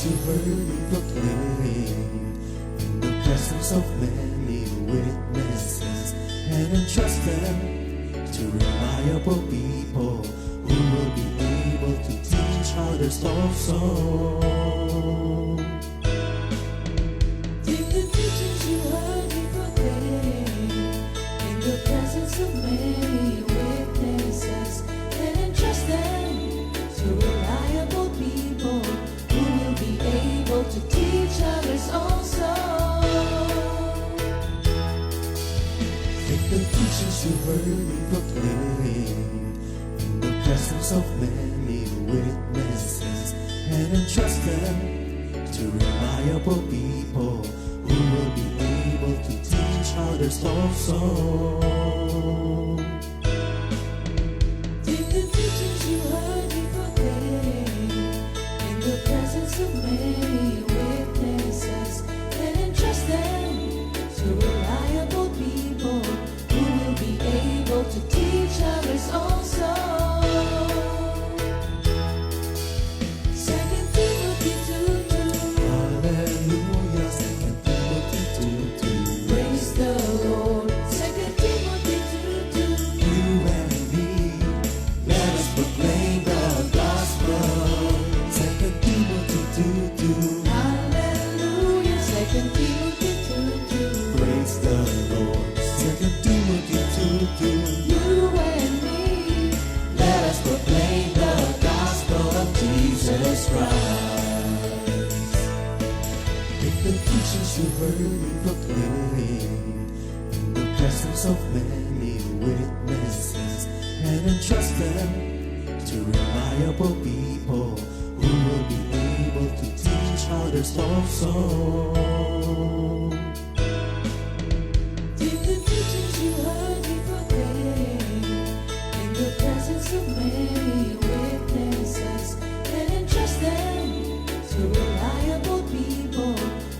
teachings you heard me proclaim in the presence of many witnesses, and entrust them to reliable people who will be able to teach others also. Take the teachings you heard me proclaim in the presence of many witnesses, and entrust them to reliable people who will be able to teach others also. Take the teachings you heard me proclaim in the presence of many witnesses, and entrust them to reliable people who will be able to teach others also. Take the teachings you heard me proclaim in the presence of many witnesses, and entrust them to reliable people who will be able to teach others also. 2 Timothy 2:2. Hallelujah, 2 Timothy 2:2. Praise the Lord. 2 Timothy 2:2. You and me, let us proclaim the gospel. 2 Timothy 2:2. Hallelujah. 2 Timothy 2:2. Praise the Lord. 2 Timothy 2:2. You and me, Let us proclaim the gospel of Jesus Christ. Take the teachings you heard me proclaim in the presence of many witnesses, and entrust them to reliable people who will be able to teach others also. take the teachings you heard me proclaim in the presence of many witnesses, and entrust them to reliable people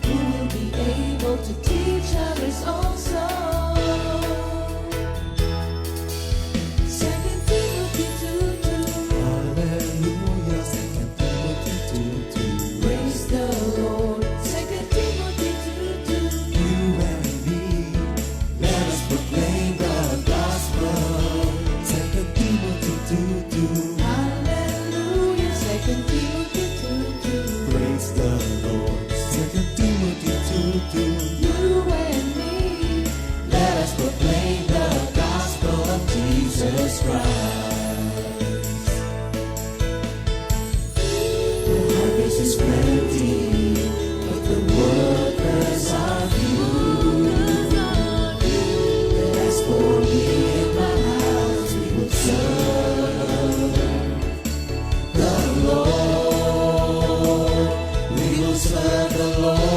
who will be able to teach others also. 2 Timothy 2:2. Hallelujah, 2 Timothy 2:2. Praise the Lord. 2 Timothy 2:2. You and me, let us proclaim the gospel. 2 Timothy 2:2. Hallelujah. 2 Timothy 2:2. Praise the Lord. 2 Timothy 2:2. You and me, Let us proclaim the gospel of Jesus Christ. The harvest is plenty, but the workers are few. And as for me and my house, we will serve the Lord. We will serve the Lord.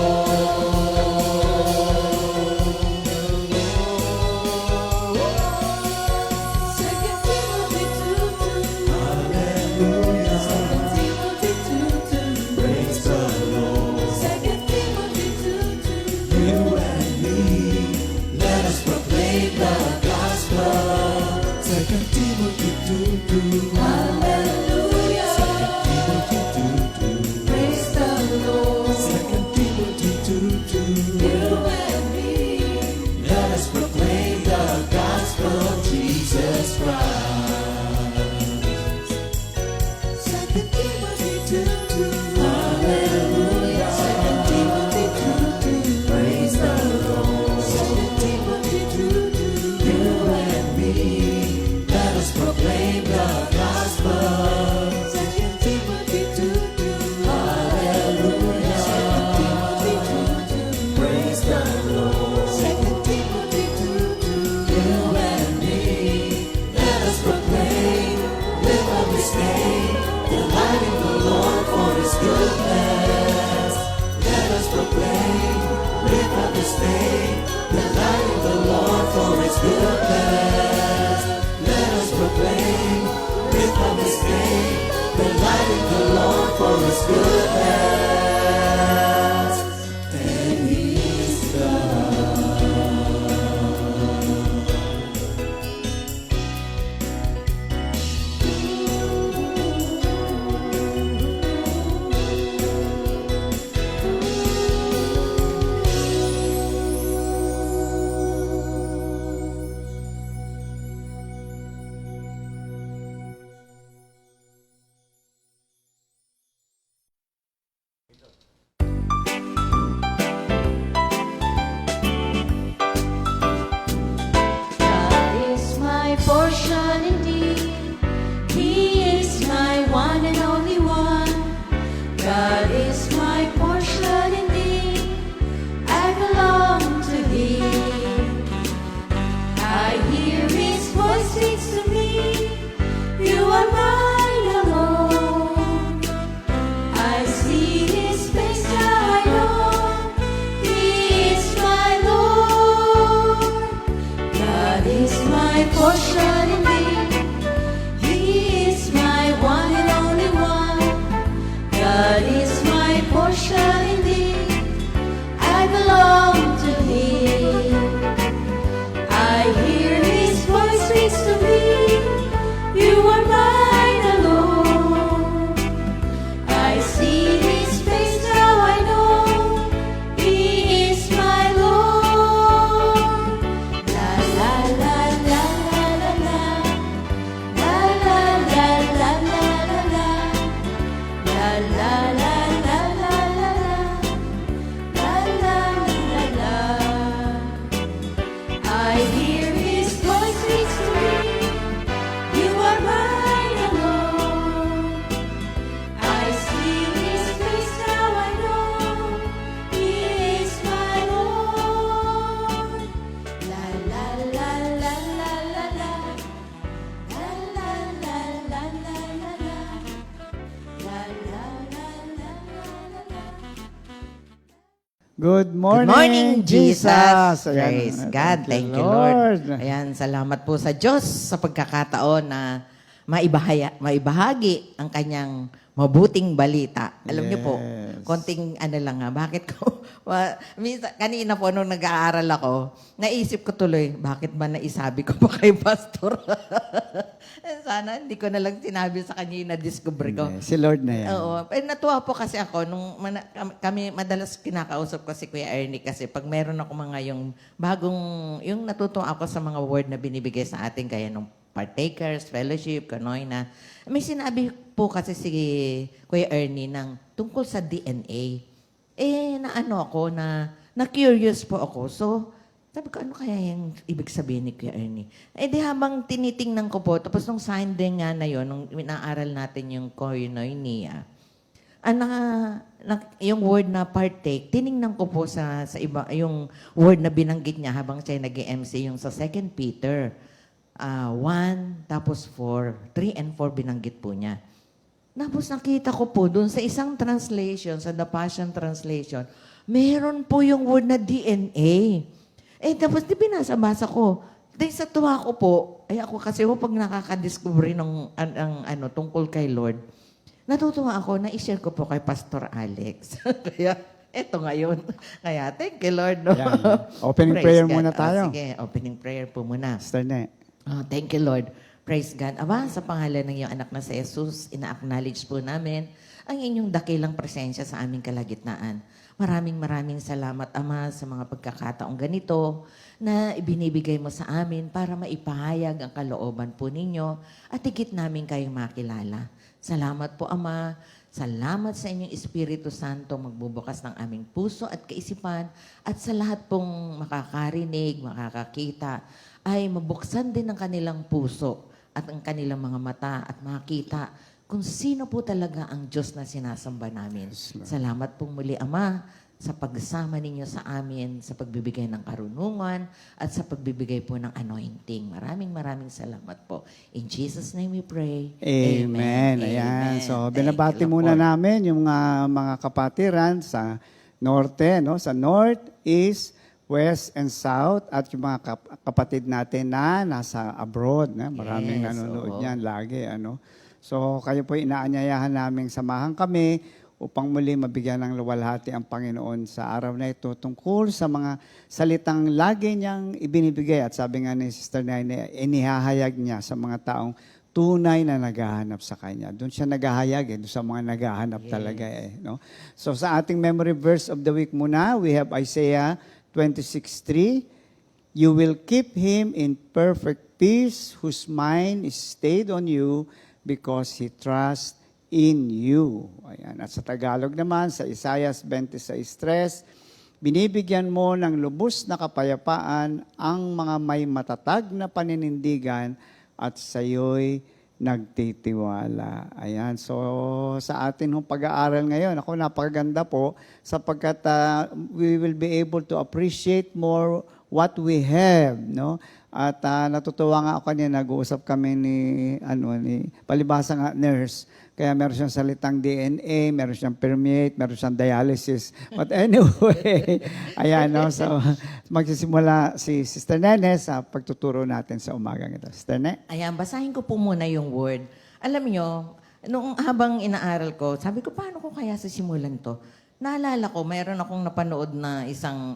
2 Timothy 2:2. Hallelujah. 2 Timothy 2:2. Praise the Lord. 2 Timothy 2:2. You and me, let us proclaim the gospel. 2 Timothy 2:2. Hallelujah. 2 Timothy 2:2. Praise the Lord. 2 Timothy 2:2. You and me, Let us proclaim the gospel of Jesus Christ. 2 Timothy 2:2. Hallelujah. 2 Timothy 2:2. Praise the Lord. 2 Timothy 2:2. You and me, let us proclaim the gospel. 2 Timothy 2:2. Hallelujah. 2 Timothy 2:2. Praise the Lord. 2 Timothy 2:2. You and me, let us proclaim, lift up His name, delighting the Lord for His goodness. Let us proclaim, lift up His name, delighting the Lord for His goodness. Let us proclaim, lift up His name, delighting the Lord for His goodness. And He's God. Good morning, Good morning, Jesus. Ayan. Praise God. Thank you, Lord. Ayan, salamat po sa Diyos sa pagkakataon na maibahagi ang kanyang mabuting balita. Alam niyo po, Yes. konting ano lang nga, bakit ko, kanina po nung nag-aaral ako, naisip ko tuloy, bakit ba naisabi ko pa kay Pastor? Sana hindi ko na lang sinabi sa kanya yung na-discover ko. Hindi, si Lord na yan. Oo. Eh, natuwa po kasi ako nung kami madalas kinakausap ko si Kuya Ernie kasi pag meron ako mga yung bagong, yung natutuwa ako sa mga word na binibigay sa atin kaya nung partakers, fellowship, kanoy na. May sinabi po kasi si Kuya Ernie ng tungkol sa DNA. Eh, naano ako na curious po ako. So, sabi ko, ano kaya yung ibig sabihin ni Kuya Ernie? Eh di habang tinitingnan ko po, tapos nung Sunday nga na yun, nung inaaral natin yung koinonia, yung word na partake, tiningnan ko po sa iba, yung word na binanggit niya habang siya nag-MC, yung sa 2 Peter 1, tapos 4, 3 and 4 binanggit po niya. Tapos nakita ko po doon sa isang translation, sa The Passion Translation, meron po yung word na DNA. Eh, tapos di binasa-basa ko. Dahil sa tuwa ko po, ay ako kasi pag nakaka-discover ng tungkol kay Lord, natutuwa ako na i-share ko po kay Pastor Alex. Kaya, eto ngayon. Kaya, thank you, Lord. No? Yan. Opening Praise prayer God. muna tayo. Sige, opening prayer po muna. Sister Ne. Thank you, Lord. Praise God. Aba, sa pangalan ng iyong anak na si Jesus, ina-acknowledge po namin ang inyong dakilang presensya sa aming kalagitnaan. Maraming salamat, Ama, sa mga pagkakataong ganito na ibinibigay mo sa amin para maipahayag ang kalooban po ninyo at higit namin kayong makilala. Salamat po, Ama. Salamat sa inyong Espiritu Santo magbubukas ng aming puso at kaisipan at sa lahat pong makakarinig, makakakita ay mabuksan din ang kanilang puso at ang kanilang mga mata at makita kung sino po talaga ang Diyos na sinasamba namin. Salamat po muli, Ama, sa pagsama ninyo sa amin, sa pagbibigay ng karunungan at sa pagbibigay po ng anointing. Maraming salamat po. In Jesus' name we pray. Amen. Ayan. So, Thank binabati you, muna Lord. namin yung mga kapatiran sa norte, no? Sa north, east, west, and south, at yung mga kapatid natin na nasa abroad. Maraming Yes, nanonood oo. niyan lagi. So, kayo po inaanyayahan namin samahan kami upang muli mabigyan ng luwalhati ang Panginoon sa araw na ito tungkol sa mga salitang lagi niyang ibinibigay. At sabi nga ni Sister Nene, inihahayag niya sa mga taong tunay na naghahanap sa Kanya. Doon siya naghahayag, doon sa mga naghahanap talaga. No? So sa ating memory verse of the week muna, we have Isaiah 26:3. You will keep him in perfect peace, whose mind is stayed on you because he trusts in you. Ayan. At sa Tagalog naman, sa Isaiah 26:3, binibigyan mo ng lubos na kapayapaan ang mga may matatag na paninindigan at sayo'y nagtitiwala. Ayan. So, sa atin hong pag-aaral ngayon, ako napakaganda po sapagkat we will be able to appreciate more what we have, no? At natutuwa nga ako kanina, nag-uusap kami ni palibhasa nga nurse. Kaya meron siyang salitang DNA, meron siyang permeate, meron siyang dialysis. But anyway, ayan, no? So, magsisimula si Sister Nene sa pagtuturo natin sa umagang ito. Sister Nene? Ayan, basahin ko po muna yung word. Alam nyo, nung habang inaaral ko, sabi ko, paano ko kaya sisimulan to? Naalala ko, mayroon akong napanood na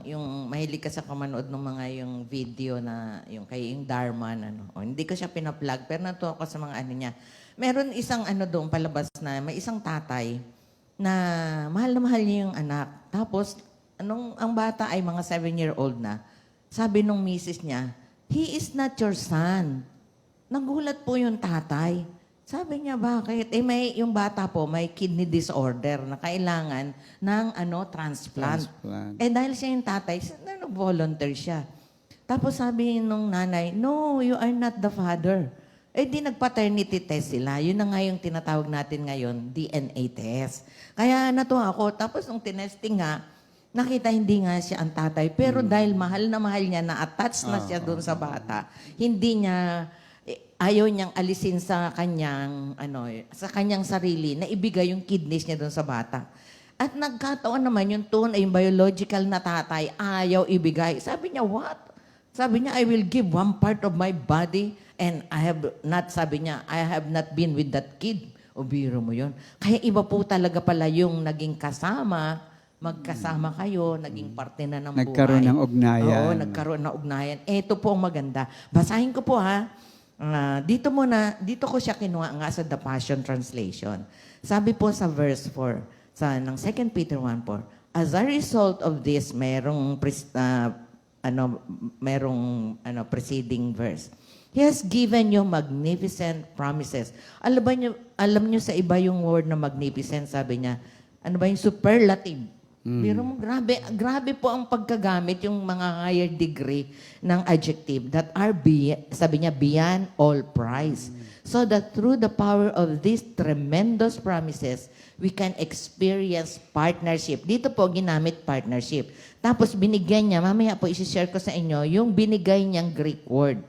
yung mahilig kasi ako manood ng mga yung video na, yung kay yung Dharma, hindi ko siya pinaplug, pero natuwa ko sa mga niya. Meron isang doon palabas na may isang tatay na mahal niya yung anak. Tapos, ang bata ay mga 7-year-old na, sabi nung misis niya, he is not your son. Nagulat po yung tatay. Sabi niya, bakit? Yung bata po may kidney disorder na kailangan ng transplant. Dahil siya yung tatay, nag-volunteer siya. Tapos sabi nung nanay, no, you are not the father. Di nag-paternity test sila. Yun na nga yung tinatawag natin ngayon, DNA test. Kaya natuwa ako. Tapos nung tinesting nga, nakita hindi nga siya ang tatay. Pero dahil mahal na mahal niya, na-attach na siya doon sa bata, hindi niya, ayaw niyang alisin sa kanyang sarili na ibigay yung kidneys niya doon sa bata. At nagkataon naman yung tunay, yung biological na tatay, ayaw ibigay. Sabi niya, what? Sabi niya, I will give one part of my body and sabi niya, I have not been with that kid. O biro mo yun. Kaya iba po talaga pala yung naging kasama, magkasama kayo, naging parte na ng buhay. Nagkaroon ng ugnayan. Oo, nagkaroon ng ugnayan. Ito po ang maganda. Basahin ko po ha. Dito ko siya kinuha nga sa The Passion Translation. Sabi po sa verse 4, ng 2 Peter 1:4, as a result of this, merong preceding verse. He has given you magnificent promises. Alam niyo sa iba yung word na magnificent, sabi niya, ano ba yung superlative? Pero grabe po ang pagkagamit yung mga higher degree ng adjective that are, sabi niya, beyond all price. So that through the power of these tremendous promises, we can experience partnership. Dito po ginamit partnership. Tapos binigyan niya, mamaya po isi-share ko sa inyo, yung binigay niyang Greek word.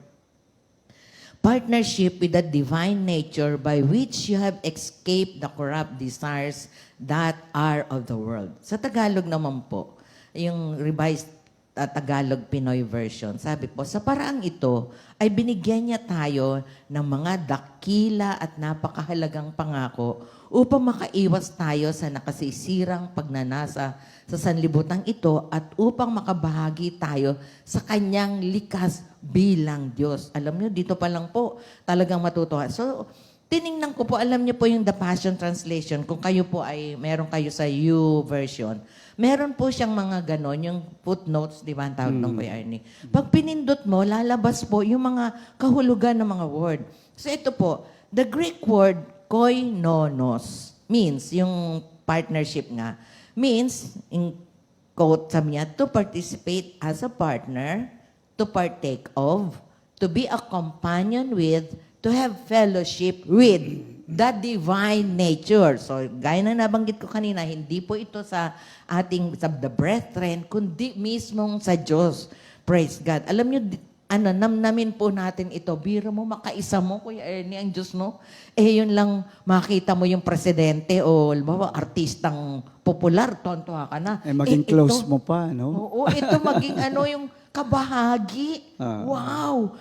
Partnership with the divine nature by which you have escaped the corrupt desires that are of the world. Sa Tagalog naman po, yung revised Tagalog Pinoy version, sabi po, sa paraang ito ay binigyan niya tayo ng mga dakila at napakahalagang pangako upang makaiwas tayo sa nakasisirang pagnanasa sa sanlibutan ito at upang makabahagi tayo sa kanyang likas bilang Diyos. Alam niyo, dito pa lang po talagang matutuwa. So, tiningnan ko po, alam niyo po yung The Passion Translation, kung kayo po ay, meron kayo sa U version, meron po siyang mga ganon, yung footnotes, di ba, ang tawag ng Kuya Ernie. Pag pinindot mo, lalabas po yung mga kahulugan ng mga word. So ito po, the Greek word koinonos means, yung partnership nga, means, in quote sabi niya, to participate as a partner, to partake of, to be a companion with, to have fellowship with the divine nature. So, gaya na nabanggit ko kanina, hindi po ito sa ating, sa the brethren, kundi mismong sa Diyos. Praise God. Alam nyo, namnamin po natin ito. Biro mo, makaisa mo, Kuya Ernie, ang Diyos, no? Eh, yun lang, makita mo yung presidente o, halimbawa, artistang popular, tontuha ka na. Maging close mo pa, no? Oo, ito maging yung kabahagi. Wow!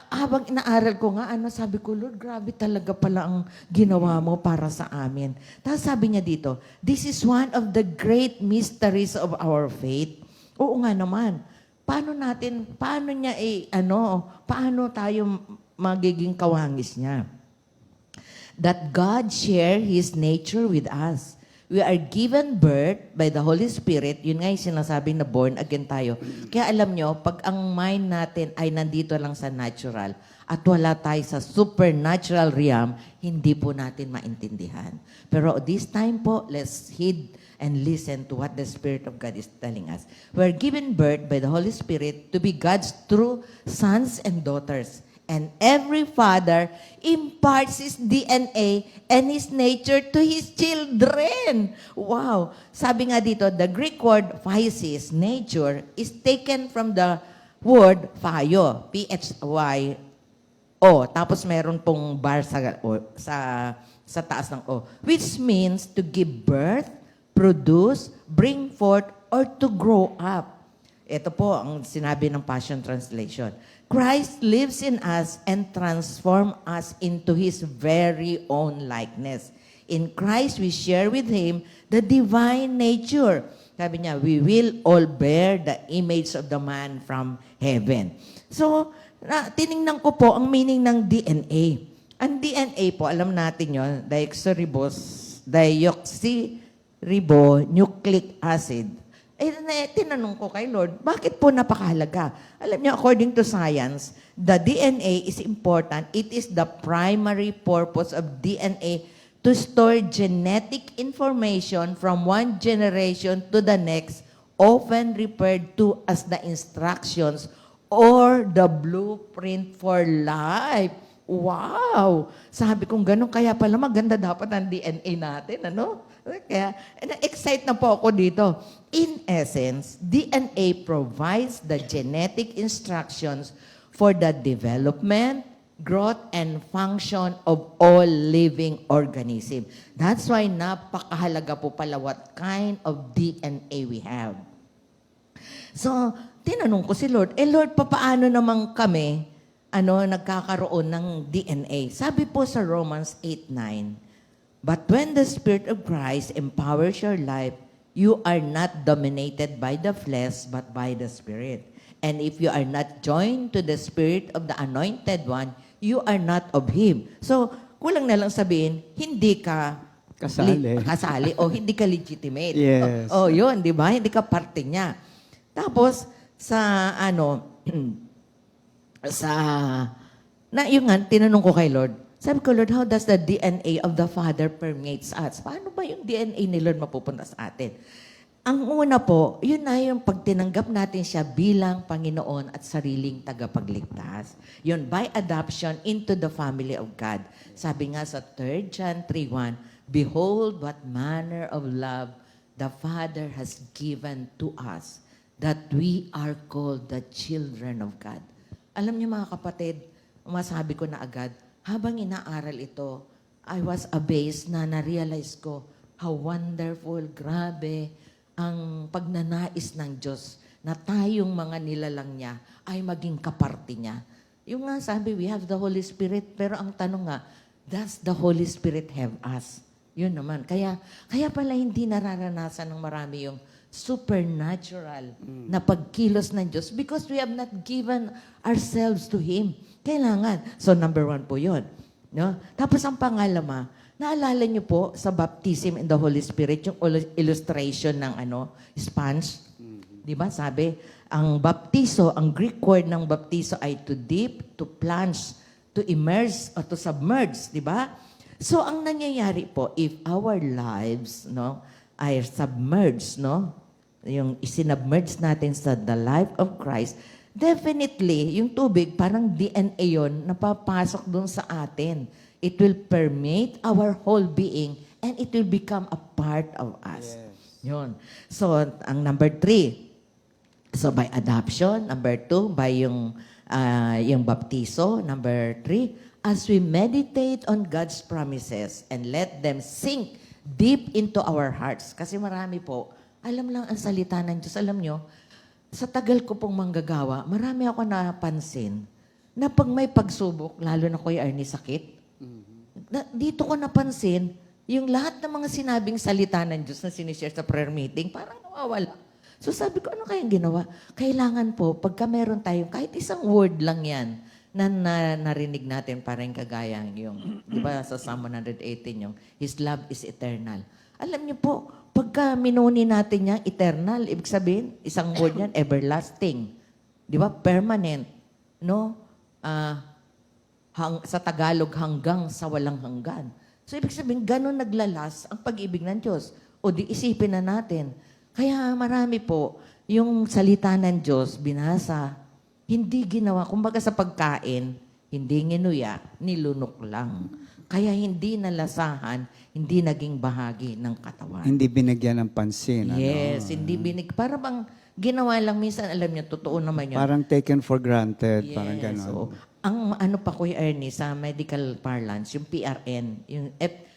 Habang inaaral ko nga, sabi ko, Lord, grabe talaga pala ang ginawa mo para sa amin. Tapos sabi niya dito, this is one of the great mysteries of our faith. Oo nga naman. Paano tayo magiging kawangis niya? That God share His nature with us. We are given birth by the Holy Spirit. Yun nga yung sinasabing na born again tayo. Kaya alam nyo, pag ang mind natin ay nandito lang sa natural at wala tayo sa supernatural realm, hindi po natin maintindihan. Pero this time po, let's heed and listen to what the Spirit of God is telling us. We're given birth by the Holy Spirit to be God's true sons and daughters. And every father imparts his DNA and his nature to his children. Wow! Sabi nga dito, the Greek word physis, nature, is taken from the word phyo, P-H-Y-O. Tapos meron pong bar sa taas ng O, which means to give birth, produce, bring forth, or to grow up. Ito po ang sinabi ng Passion Translation. Christ lives in us and transforms us into His very own likeness. In Christ, we share with Him the divine nature. Sabi niya, we will all bear the image of the man from heaven. So, tiningnan ko po ang meaning ng DNA. Ang DNA po, alam natin yun, deoxyribonucleic acid. Tinanong ko kay Lord, bakit po napakahalaga? Alam niyo, according to science, the DNA is important. It is the primary purpose of DNA to store genetic information from one generation to the next, often referred to as the instructions or the blueprint for life. Wow! Sabi kong ganun, kaya pala maganda dapat ang DNA natin, ano? Kaya, na-excite na po ako dito. In essence, DNA provides the genetic instructions for the development, growth and function of all living organism. That's why napakahalaga po pala what kind of DNA we have. So, tinanong ko si Lord, Lord, papaano naman kami nagkakaroon ng DNA? Sabi po sa Romans 8:9, but when the Spirit of Christ empowers your life, you are not dominated by the flesh, but by the Spirit. And if you are not joined to the Spirit of the Anointed One, you are not of Him. So, kulang na lang sabihin, hindi ka kasali o hindi ka legitimate. Yes. Yun, di ba? Hindi ka parte niya. Tapos, yun nga, tinanong ko kay Lord, sabi ko, Lord, how does the DNA of the Father permeates us? Paano ba yung DNA ni Lord mapupunta sa atin? Ang una po, yun na yung pagtinanggap natin siya bilang Panginoon at sariling tagapagligtas. Yun, by adoption into the family of God. Sabi nga sa 3 John 3:1, behold what manner of love the Father has given to us, that we are called the children of God. Alam niyo mga kapatid, masabi ko na agad, habang inaaral ito, I was amazed na na-realize ko how wonderful, grabe, ang pagnanais ng Diyos na tayong mga nilalang niya ay maging kaparte niya. Yung nga sabi, we have the Holy Spirit, pero ang tanong nga, does the Holy Spirit have us? Yun naman. Kaya pala hindi nararanasan ng marami yung supernatural na pagkilos ng Diyos because we have not given ourselves to Him. Kailangan. So, number 1 po yun. No? Tapos ang pangalawa, naalala niyo po sa baptism in the Holy Spirit, yung illustration ng sponge? Di ba? Sabi, ang baptiso, ang Greek word ng baptiso ay to dip, to plunge, to immerse, or to submerge. Di ba? So, ang nangyayari po, if our lives ay submerged, yung isinubmerge natin sa the life of Christ, definitely, yung tubig, parang DNA yun, napapasok dun sa atin. It will permeate our whole being and it will become a part of us. Yes. Yun. So, ang number 3, so by adoption. Number 2, by yung baptiso. Number 3, as we meditate on God's promises and let them sink deep into our hearts. Kasi marami po, alam lang ang salita ng Diyos. Alam nyo, sa tagal ko pong manggagawa, marami ako napansin na pag may pagsubok, lalo na Kuya Ernie sakit, dito ko napansin, yung lahat ng mga sinabing salita ng Diyos na sinishare sa prayer meeting, parang nawawala. So sabi ko, ano kayang ginawa? Kailangan po, pagka meron tayong, kahit isang word lang yan, na narinig natin parang kagayang yung, di ba sa Psalm 118 yung, His love is eternal. Alam niyo po, pagka minuni natin yung eternal, ibig sabihin, isang word yan, everlasting. Di ba? Permanent. No? Sa Tagalog, hanggang sa walang hanggan. So, ibig sabihin, ganun naglalas ang pag-ibig ng Diyos. O di isipin na natin. Kaya marami po, yung salita ng Diyos, binasa, hindi ginawa. Kumbaga sa pagkain, hindi nginuya, nilunok lang. Kaya hindi nalasahan, hindi naging bahagi ng katawan. Hindi binigyan ng pansin. Yes, hindi para bang ginawa lang minsan, alam niyo, totoo naman yun. Parang taken for granted. Yes. Parang gano'n. So, ang pa Kuya Ernie, sa medical parlance, yung PRN, yung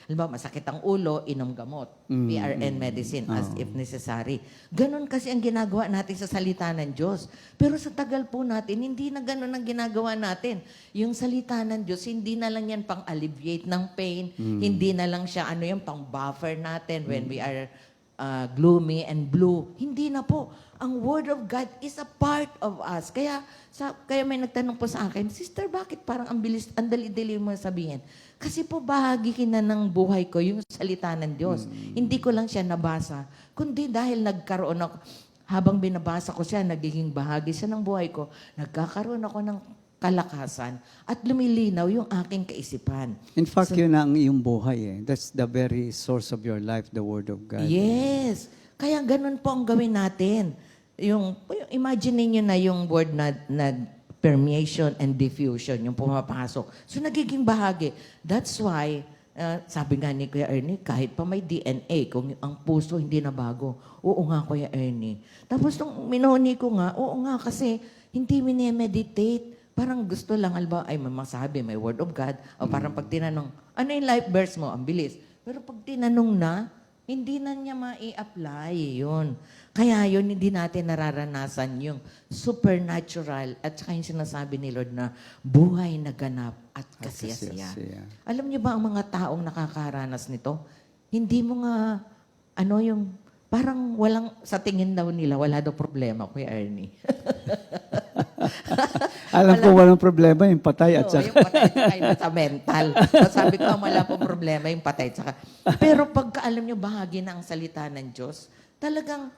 halimbawa, masakit ang ulo, inom gamot. PRN medicine as if necessary. Ganon kasi ang ginagawa natin sa salita ng Diyos. Pero sa tagal po natin, hindi na ganon ang ginagawa natin. Yung salita ng Diyos, hindi na lang yan pang-alleviate ng pain, hindi na lang siya yung pang-buffer natin when we are gloomy and blue. Hindi na po. Ang Word of God is a part of us. Kaya may nagtanong po sa akin, Sister, bakit parang ang dali-dali mo sabihin? Kasi po bahagi na ng buhay ko yung salita ng Diyos. Hindi ko lang siya nabasa, kundi dahil nagkaroon ako, habang binabasa ko siya, nagiging bahagi siya ng buhay ko, nagkakaroon ako ng kalakasan at lumilinaw yung aking kaisipan. In fact, yun ang iyong buhay eh. That's the very source of your life, the Word of God. Yes. Kaya ganun po ang gawin natin. Yung imagine niyo na yung word na permeation and diffusion, yung pumapasok. So, nagiging bahagi. That's why, sabi nga ni Kuya Ernie, kahit pa may DNA, kung ang puso hindi na bago, oo nga, Kuya Ernie. Tapos, nung minuni ko nga, oo nga, kasi hindi minemeditate. parang gusto lang, alba, ay may masabi, may word of God, o parang pag tinanong, ano yung life verse mo? Ang bilis. Pero pag tinanong na, hindi na niya mai-apply yun. Kaya yun, hindi natin nararanasan yung supernatural at saka yung sinasabi ni Lord na buhay na ganap at kasiyasiya. Alam niyo ba ang mga taong nakakaranas nito? Hindi mo nga, yung, parang walang, sa tingin daw nila, wala daw problema, Kuya Ernie. Alam ko walang problema yung patay at Oo, saka... yung patay at saka yung sa mental. So, sabi ko, wala pong problema yung patay at saka. Pero pagka alam nyo, bahagi na ang salita ng Diyos, talagang,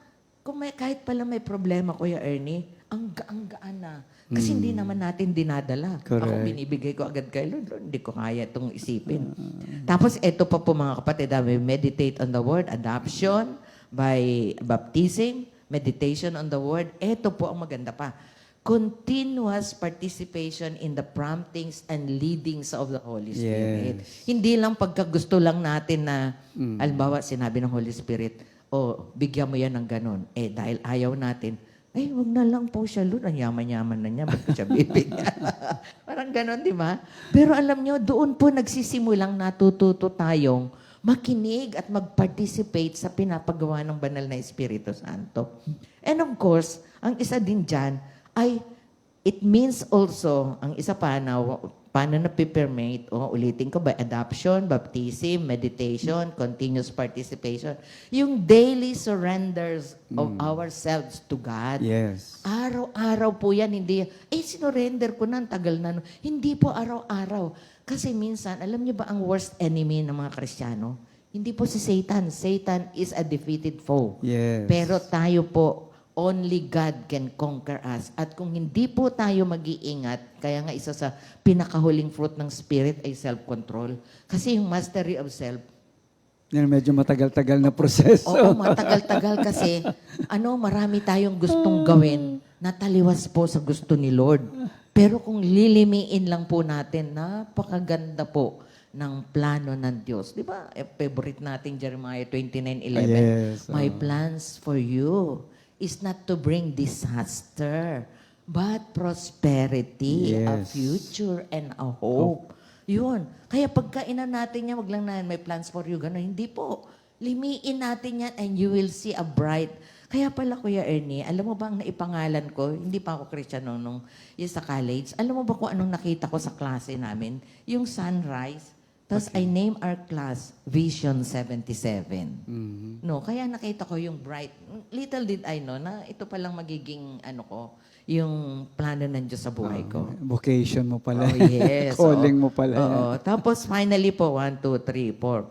kahit pala may problema, Kuya Ernie, ang gaan na. Kasi hindi naman natin dinadala. Correct. Ako binibigay ko agad kay Lord, hindi ko kaya itong isipin. Tapos ito pa po mga kapatid, we meditate on the word, adoption, by baptism, meditation on the word. Ito po ang maganda pa. Continuous participation in the promptings and leadings of the Holy Spirit. Yes. Hindi lang pagkagusto lang natin na, halimbawa, sinabi ng Holy Spirit, bigyan mo yan ng ganun. Dahil ayaw natin, wag na lang po siya, Lord. Ang yaman-yaman na niya, ba't ko siya bibigyan? Parang ganun, di ba? Pero alam nyo, doon po nagsisimulang natututo tayong makinig at mag-participate sa pinapagawa ng banal na Espiritu Santo. And of course, ang isa din dyan ay it means also, ang isa pa na paano na-permeate, ulitin ko ba, adoption, baptism, meditation, continuous participation, yung daily surrenders of ourselves to God. Yes. Araw-araw po yan, hindi, sinurrender ko na, ang tagal na. Hindi po araw-araw. Kasi minsan, alam niyo ba ang worst enemy ng mga Kristiyano? Hindi po si Satan. Satan is a defeated foe. Yes. Pero tayo po, only God can conquer us. At kung hindi po tayo mag-iingat, kaya nga isa sa pinakahuling fruit ng Spirit ay self-control. Kasi yung mastery of self, Yan, medyo matagal-tagal na proseso. oo, matagal-tagal kasi, marami tayong gustong gawin na taliwas po sa gusto ni Lord. Pero kung lilimiin lang po natin, napakaganda po ng plano ng Diyos. Di ba? Favorite natin Jeremiah 29:11. Yes, My plans for you is not to bring disaster, but prosperity, a Yes. future, and a hope. Yun. Kaya pagkainan natin yan, wag lang na may plans for you, gano'n. Hindi po. Limiin natin yan and you will see a bright. Kaya pala, Kuya Ernie, alam mo ba ang naipangalan ko? Hindi pa ako Christian nung yung sa college. Alam mo ba kung anong nakita ko sa klase namin? Yung sunrise. Tapos I name our class Vision 77. No, kaya nakita ko yung bright. Little did I know na ito palang magiging yung plano ng Diyos sa buhay ko. Vocation mo pala. Oh, yes. Calling oo. mo pala. Oo. Tapos finally po, 1, 2, 3, 4,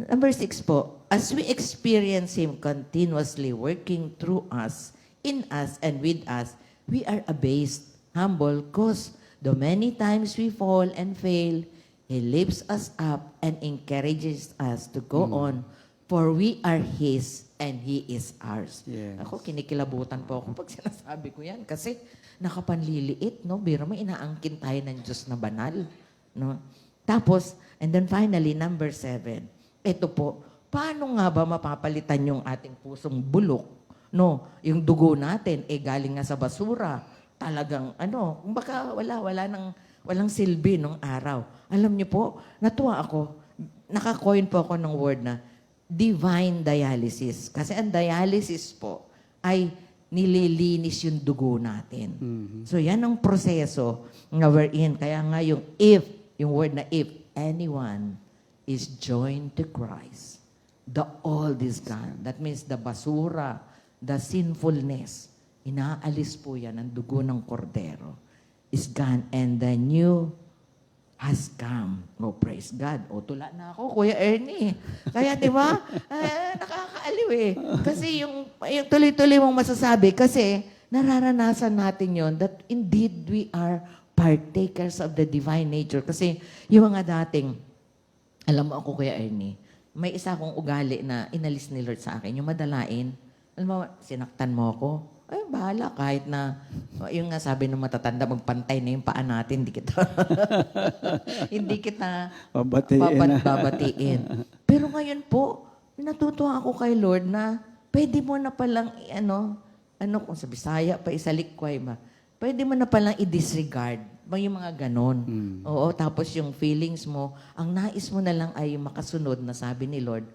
5. Number 6 po, as we experience Him continuously working through us, in us, and with us, we are abased, humble, cause though many times we fall and fail, He lifts us up and encourages us to go on, for we are His and He is ours. Yes. Ako, kinikilabutan po ako pag sinasabi ko yan. Kasi nakapanliliit, no? Biro mo, inaangkin tayo ng Diyos na banal. No? Tapos, and then finally, number 7. Ito po, paano nga ba mapapalitan yung ating pusong bulok? No? Yung dugo natin, galing nga sa basura. Talagang, baka walang silbi nung araw. Alam niyo po, natuwa ako. Nakakoin po ako ng word na divine dialysis. Kasi ang dialysis po ay nililinis yung dugo natin. So yan ang proseso na we're in. Kaya nga yung word na if anyone is joined to Christ, the old is gone. That means the basura, the sinfulness, inaalis po yan ang dugo ng kordero is gone and the new has come. Oh, praise God. Tula na ako, Kuya Ernie. Kaya, di ba? Nakakaaliw Kasi yung tuloy-tuloy mong masasabi, kasi nararanasan natin yon that indeed we are partakers of the divine nature. Kasi yung mga dating, alam mo ako, Kuya Ernie, may isa akong ugali na inalis ni Lord sa akin, yung madalain. Alam mo, sinaktan mo ako. Bahala, kahit na, yung nga sabi ng matatanda, magpantay na yung paa natin, hindi kita babatiin. Pero ngayon po, natutuwa ako kay Lord na pwede mo na palang, kung sa Bisaya pa isalikway ba, pwede mo na palang i-disregard Yung mga ganon. Oo, tapos yung feelings mo, ang nais mo na lang ay yung makasunod na sabi ni Lord,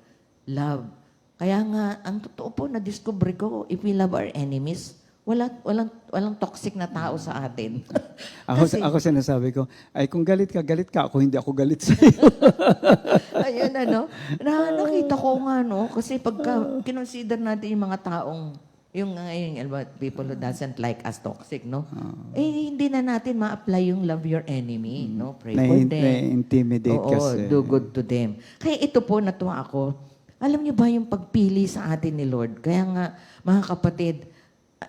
love. Kaya nga, ang totoo po, na-discover ko, if we love our enemies, walang toxic na tao sa atin. Ako sinasabi ko, ay kung galit ka, ako, hindi ako galit sa iyo. Ayun, nakita ko nga, no? Kasi pagka kinonsider natin yung mga taong, yung people who doesn't like us toxic, no? Hindi na natin ma-apply yung love your enemy, no? Pray for them. Na-intimidate Oo, kasi. do good to them. Kaya ito po, natuwa ako. Alam niyo ba yung pagpili sa atin ni Lord? Kaya nga, mga kapatid,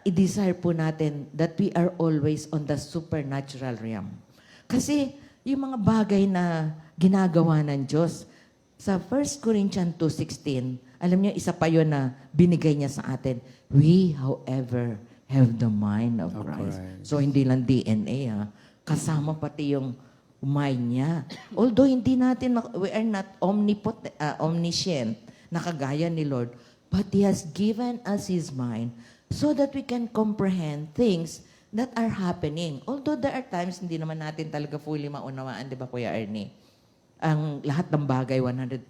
i-desire po natin that we are always on the supernatural realm. Kasi yung mga bagay na ginagawa ng Diyos, sa 1 Corinthians 2:16, alam niyo, isa pa yun na binigay niya sa atin. We, however, have the mind of Christ. So, hindi lang DNA, kasama pati yung mind niya. Although, we are not omniscient, nakagaya ni Lord, but He has given us His mind so that we can comprehend things that are happening. Although there are times hindi naman natin talaga fully maunawaan, di ba, Kuya Ernie? Ang lahat ng bagay, 100%.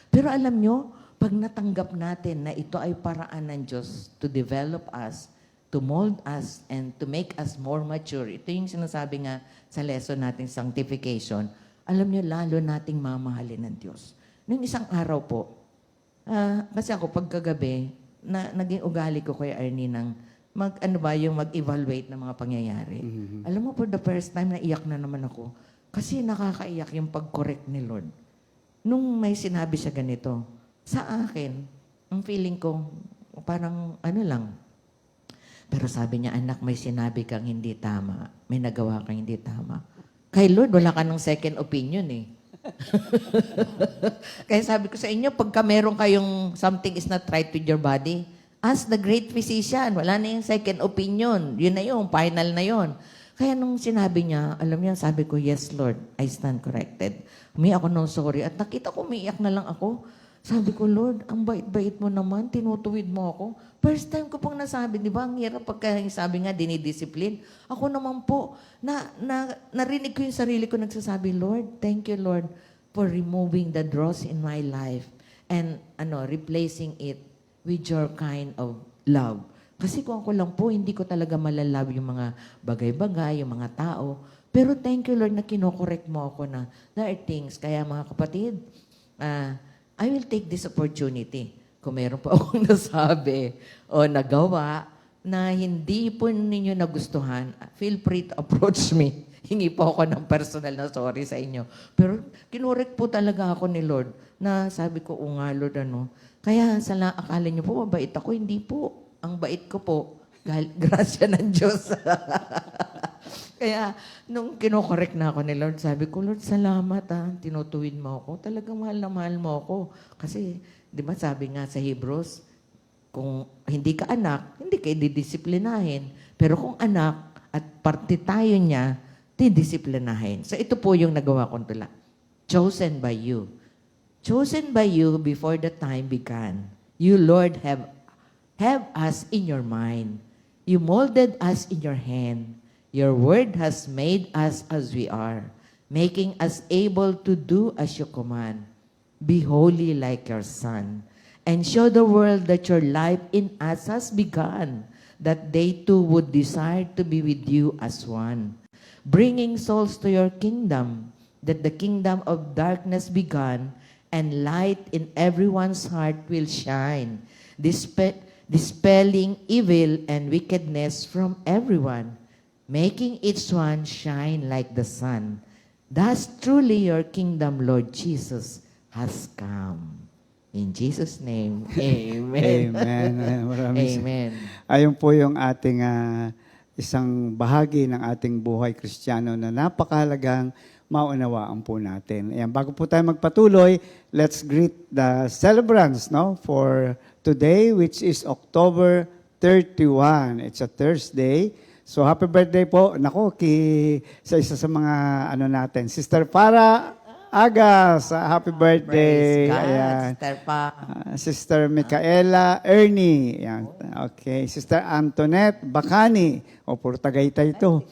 Pero alam nyo, pag natanggap natin na ito ay paraan ng Diyos to develop us, to mold us, and to make us more mature, ito yung sinasabi nga sa lesson natin, sanctification, alam nyo, lalo nating mamahalin ng Diyos. Nung isang araw po, kasi ako pagkagabi, naging ugali ko kay Ernie ng mag-evaluate ng mga pangyayari. Alam mo, for the first time, naiyak na naman ako. Kasi nakakaiyak yung pag-correct ni Lord. Nung may sinabi siya ganito, sa akin, ang feeling ko, parang lang. Pero sabi niya, anak, may sinabi kang hindi tama. May nagawa kang hindi tama. Kay Lord, wala ka ng second opinion eh. Kaya sabi ko sa inyo, pagka meron kayong something is not right with your body, ask the great physician. Wala na yung second opinion. Yun na yun, final na yun. Kaya nung sinabi niya, alam niya, sabi ko, yes, Lord, I stand corrected. Umiyak ako ng sorry. At nakita ko, umiiyak na lang ako. Sabi ko, Lord, ang bait-bait mo naman, tinutuwid mo ako. First time ko pang nasabi, di ba? Ang hirap pagka sabi nga, dinidisiplin. Ako naman po, narinig ko yung sarili ko nagsasabi, Lord, thank you, Lord, for removing the dross in my life and replacing it with your kind of love. Kasi kung ako lang po, hindi ko talaga malalove yung mga bagay-bagay, yung mga tao. Pero thank you, Lord, na kinokorek mo ako na there are things. Kaya mga kapatid, I will take this opportunity. Kung meron po akong nasabi o nagawa na hindi po ninyo nagustuhan, feel free to approach me. Hingi po ako ng personal na sorry sa inyo. Pero kinorek po talaga ako ni Lord na sabi ko, o nga Lord, Kaya akala niyo po, mabait ako. Hindi po. Ang bait ko po, grasya ng Diyos. Kaya, nung kinokorek na ako ni Lord, sabi ko, Lord, salamat tinutuwid mo ako. Talagang mahal na mahal mo ako. Kasi, di ba sabi nga sa Hebrews, kung hindi ka anak, hindi ka didisiplinahin. Pero kung anak, at parte tayo niya, didisiplinahin. So, ito po yung nagawa kong tula. Chosen by you. Chosen by you before the time began. You, Lord, have us in your mind. You molded us in your hand. Your word has made us as we are, making us able to do as you command. Be holy like your Son, and show the world that your life in us has begun, that they too would desire to be with you as one, bringing souls to your kingdom, that the kingdom of darkness begun, and light in everyone's heart will shine, dispelling evil and wickedness from everyone, making each one shine like the sun. Thus truly your kingdom, Lord Jesus, has come. In Jesus' name, amen. Amen. Amen. Ayun po yung ating isang bahagi ng ating buhay Kristiyano na napakahalagang maunawaan po natin. Ayan, bago po tayo magpatuloy, let's greet the celebrants for today, which is October 31. It's a Thursday. So happy birthday po. Nako, sa isa sa mga natin, Sister Para Agas, happy birthday. Praise God, Ayan. Sister Pa. Sister Micaela Ernie. Ayan. Okay. Sister Antoinette Bacani. O, puro Tagaytay ito.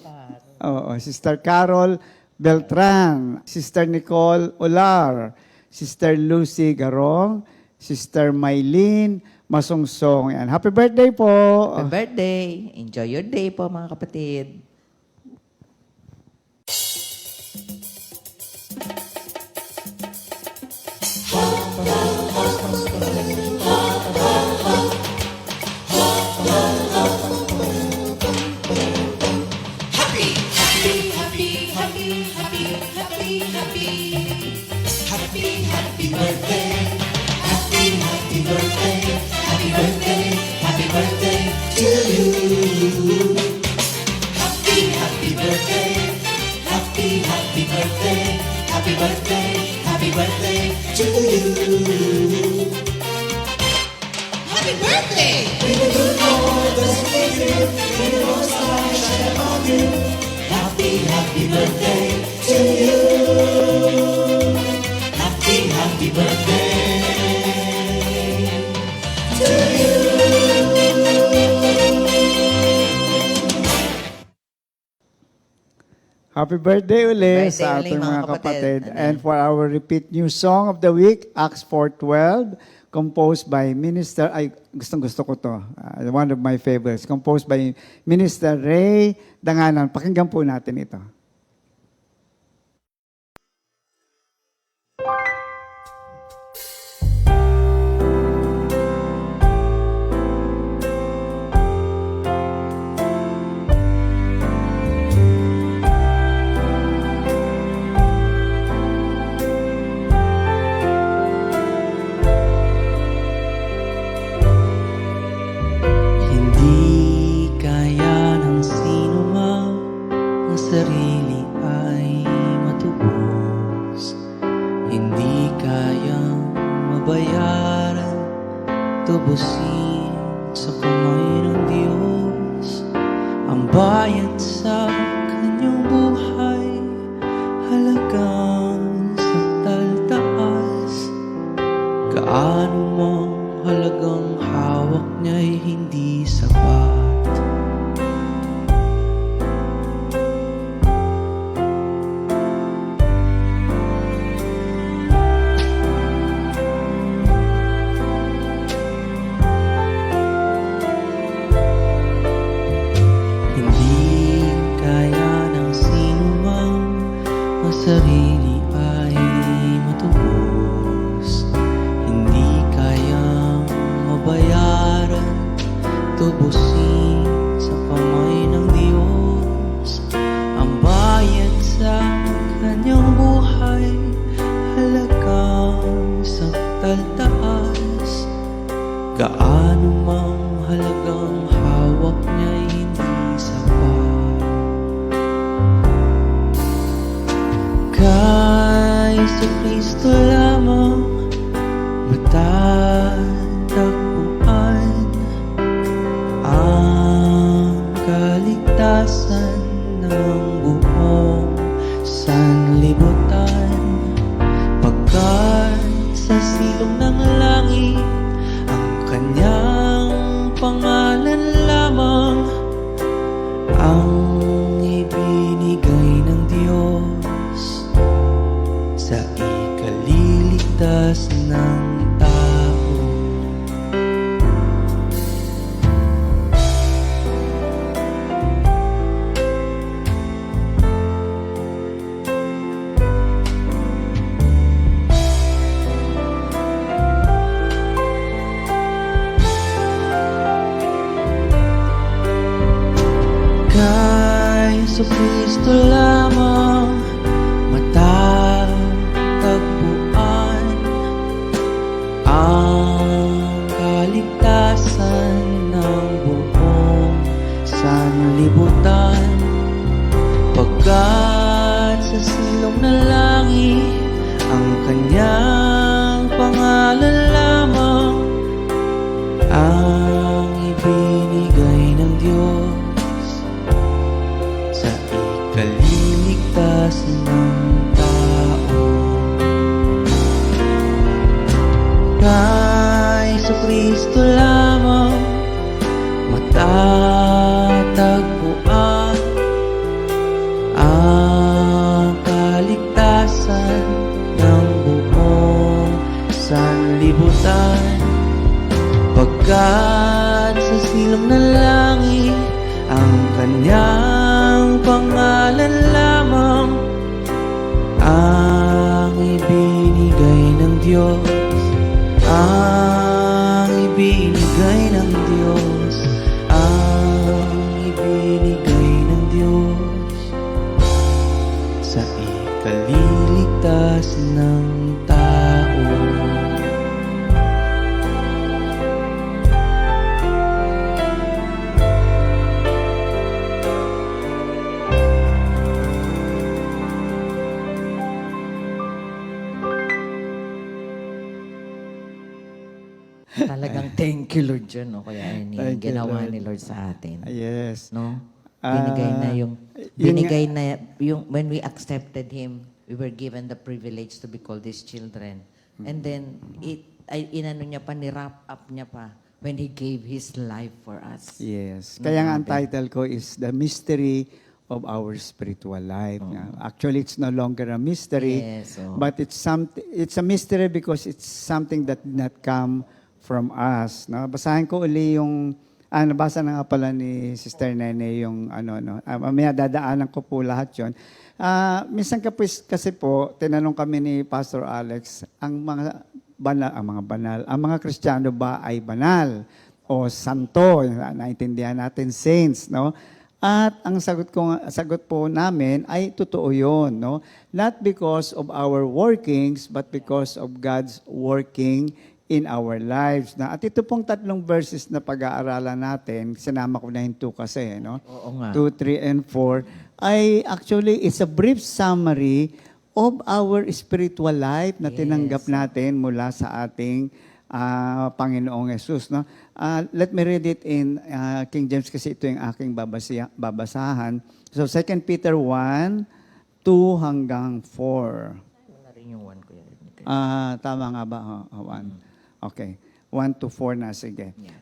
Oo, Sister Carol Beltran, Sister Nicole Ular, Sister Lucy Garong, Sister Maylene Masungsong. Yan. Happy birthday po. Happy birthday. Enjoy your day po, mga kapatid. Happy birthday uli Birthday sa uli, ating mga mga kapatid. kapatid. And for our repeat new song of the week, Acts 4:12, composed by Minister, gustong-gusto ko to, one of my favorites, composed by Minister Ray Danganan. Pakinggan po natin ito. Hindi kaya ng sino man ang sarili ay matubos. Hindi kayang mabayaran, tubusin sa kamay ng Diyos. Ang bayad sa kanyang buhay, halagang sakdal taas. Gaano mang halagang hawak niya'y hindi sapat. Hindi kaya ng sino man ang sarili ay matubos. Hindi kayang mabayaran, tubusin sa kamay ng Diyos. Ang bayad sa kanyang buhay, halagang sakdal taas. Gaano mang halagang hawak niya'y hindi sapat. Kay Kristo lamang matatagpuan ang kaligtasan ng buong sanlibutan. Pagkat sa silong ng langit ang kanyang pangalan lamang ang ibinigay ng Diyos sa ikaliligtas ng tao. Kay Kristo lamang matatagpuan ang kaligtasan ng buong sanlibutan. Pagkat sa silong ng langit ang kanyang pangalan lamang ang ibinigay ng Diyos sa ikaliligtas ng tao. Kay Kristo lamang matatagpuan Pagkat sa silong ng langit ang kanyang pangalan lamang ang ibinigay ng Diyos, ang ibinigay ng Diyos, ang ibinigay ng Diyos sa ikaliligtas ng tao. Talagang thank you, Lord, dyan, no? Kaya Thank you, ginawa Lord. ni Lord sa atin. Yes. No? Ah, Binigay na yung, when we accepted Him, we were given the privilege to be called His children. And then, inano niya pa, ni-wrap up niya pa when He gave His life for us. Yes. No, Kaya nga ang grabe. title ko is The Mystery of Our Spiritual Life. Actually, it's no longer a mystery, Yes, oo. but it's a mystery because it's something that did not come from us. No? Basahin ko uli yung, nabasa na nga pala ni Sister Nene yung mamaya dadaanan ko po lahat yun. Minsan kasi po, tinanong kami ni Pastor Alex, ang mga Kristiyano ba ay banal o santo? Naintindihan natin, saints, no? At ang sagot po namin ay totoo yun, no? Not because of our workings, but because of God's working in our lives. At ito pong 3 verses na pag-aaralan natin, sinama ko na yung 2 kasi, no? Oo nga. 2, 3, and 4, ay actually, it's a brief summary of our spiritual life na tinanggap natin mula sa ating Panginoong Yesus. No? Let me read it in King James kasi ito yung aking babasahan. So, 2 Peter 1, 2 hanggang 4. Na rin yung one ko yan. Tama nga ba? 1. Okay. 1 to 4 na. Sige. Yeah.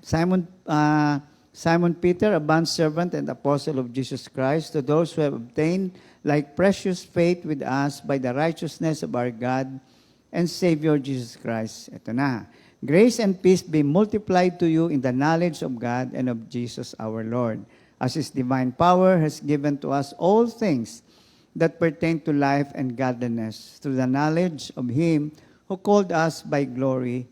Simon Peter, a bondservant and apostle of Jesus Christ, to those who have obtained like precious faith with us by the righteousness of our God and Savior Jesus Christ. Ito na. Grace and peace be multiplied to you in the knowledge of God and of Jesus our Lord, as His divine power has given to us all things that pertain to life and godliness, through the knowledge of Him who called us by glory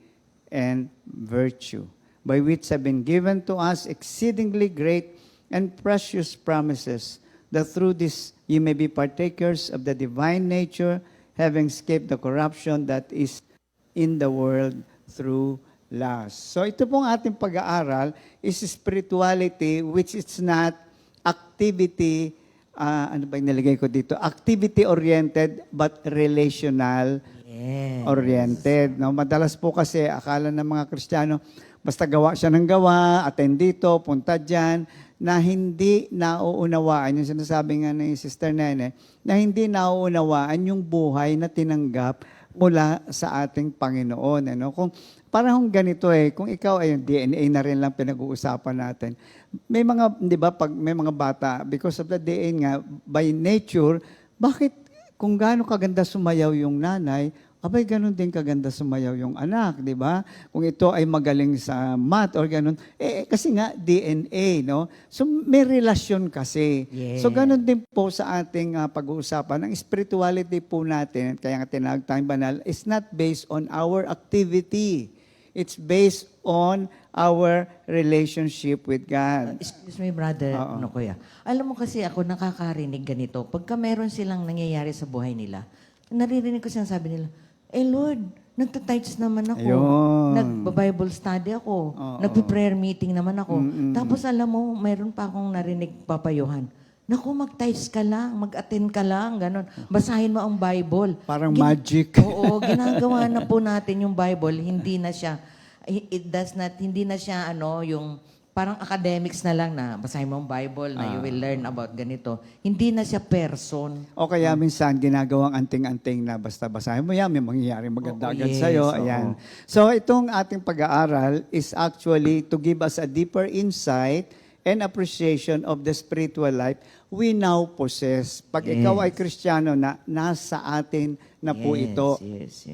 and virtue, by which have been given to us exceedingly great and precious promises, that through this you may be partakers of the divine nature, having escaped the corruption that is in the world through lust. So ito pong ating pag-aaral is spirituality, which is not activity, ano ba yung nilagay ko dito? Activity-oriented, but relational Yes. oriented. No? Madalas po kasi akala ng mga Kristiyano, basta gawa siya ng gawa, attend dito, punta dyan, na hindi nauunawaan, yung sinasabi nga ni Sister Nene, na hindi nauunawaan yung buhay na tinanggap mula sa ating Panginoon. Ano? Kung parang ganito kung ikaw ay DNA na rin lang pinag-uusapan natin. May mga, di ba, pag may mga bata, because of the DNA nga, by nature, bakit kung gaano kaganda sumayaw yung nanay, abay, ganun din kaganda sumayaw yung anak, di ba? Kung ito ay magaling sa math or ganun, kasi nga DNA, no? So, may relasyon kasi. Yeah. So, ganun din po sa ating pag-uusapan. Ang spirituality po natin, kaya nga tinawag tayong banal, is not based on our activity. It's based on our relationship with God. Excuse me, brother, kuya. Alam mo kasi ako nakakarinig ganito. Pagka meron silang nangyayari sa buhay nila, naririnig ko sabi nila, Lord, nagta-tithes naman ako. Ayun. Nagba-Bible study ako. Nagpi-prayer meeting naman ako. Tapos alam mo, mayroon pa akong narinig papayuhan. Naku, mag-tithes ka lang, mag-attend ka lang, gano'n. Basahin mo ang Bible. Parang magic. Oo, ginagawa na po natin yung Bible, hindi na siya yung parang academics na lang na basahin mo ang Bible na you will learn about ganito. Hindi na siya person. O kaya minsan ginagawang anting-anting na basta basahin mo yan, may mangyayari maganda agad yes, sa'yo. oo. Ayan. So itong ating pag-aaral is actually to give us a deeper insight and appreciation of the spiritual life we now possess. Pag ikaw ay Kristiyano na, nasa atin na po ito. Yes.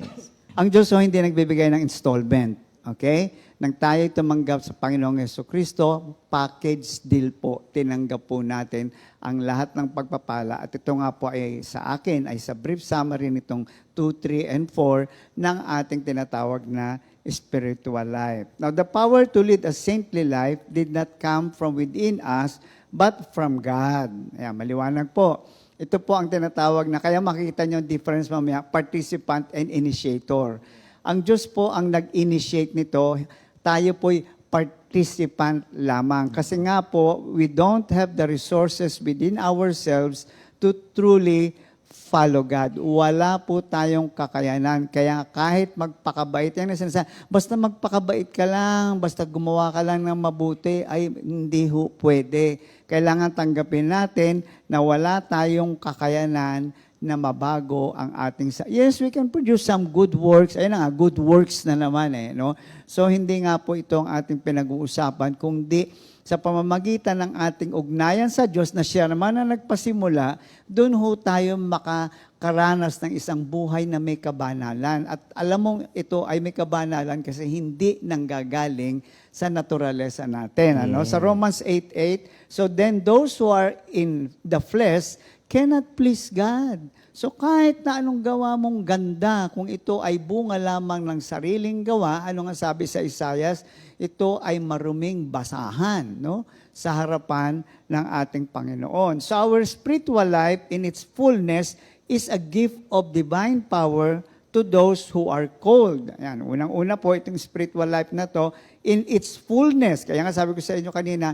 Ang Diyos hindi nagbibigay ng installment. Okay? Nang tayo tumanggap sa Panginoong Jesucristo, package deal po, tinanggap po natin ang lahat ng pagpapala. At ito nga po ay sa akin, ay sa brief summary nitong 2, 3, and 4 ng ating tinatawag na spiritual life. Now, the power to lead a saintly life did not come from within us, but from God. Ayan, maliwanag po. Ito po ang tinatawag na, kaya makikita nyo yung difference mamaya, participant and initiator. Ang Diyos po ang nag-initiate nito, tayo po'y participant lamang. Kasi nga po, we don't have the resources within ourselves to truly follow God. Wala po tayong kakayanan. Kaya kahit magpakabait, yan na sinasabi, basta magpakabait ka lang, basta gumawa ka lang ng mabuti, ay hindi ho pwede. Kailangan tanggapin natin na wala tayong kakayanan na mabago ang ating... Yes, we can produce some good works. Ayun na nga, good works na naman no? So, hindi nga po ito ang ating pinag-uusapan, kundi sa pamamagitan ng ating ugnayan sa Diyos na siya naman na nagpasimula, doon ho tayo makakaranas ng isang buhay na may kabanalan. At alam mo, ito ay may kabanalan kasi hindi nanggagaling sa naturalesa natin. Ano? Sa Romans 8:8, so then those who are in the flesh cannot please God. So kahit na anong gawa mong ganda, kung ito ay bunga lamang ng sariling gawa, ano nga sabi sa Isaiah, ito ay maruming basahan, no? Sa harapan ng ating Panginoon. So our spiritual life in its fullness is a gift of divine power to those who are called. Ayan, unang-una po itong spiritual life na to in its fullness. Kaya nga sabi ko sa inyo kanina,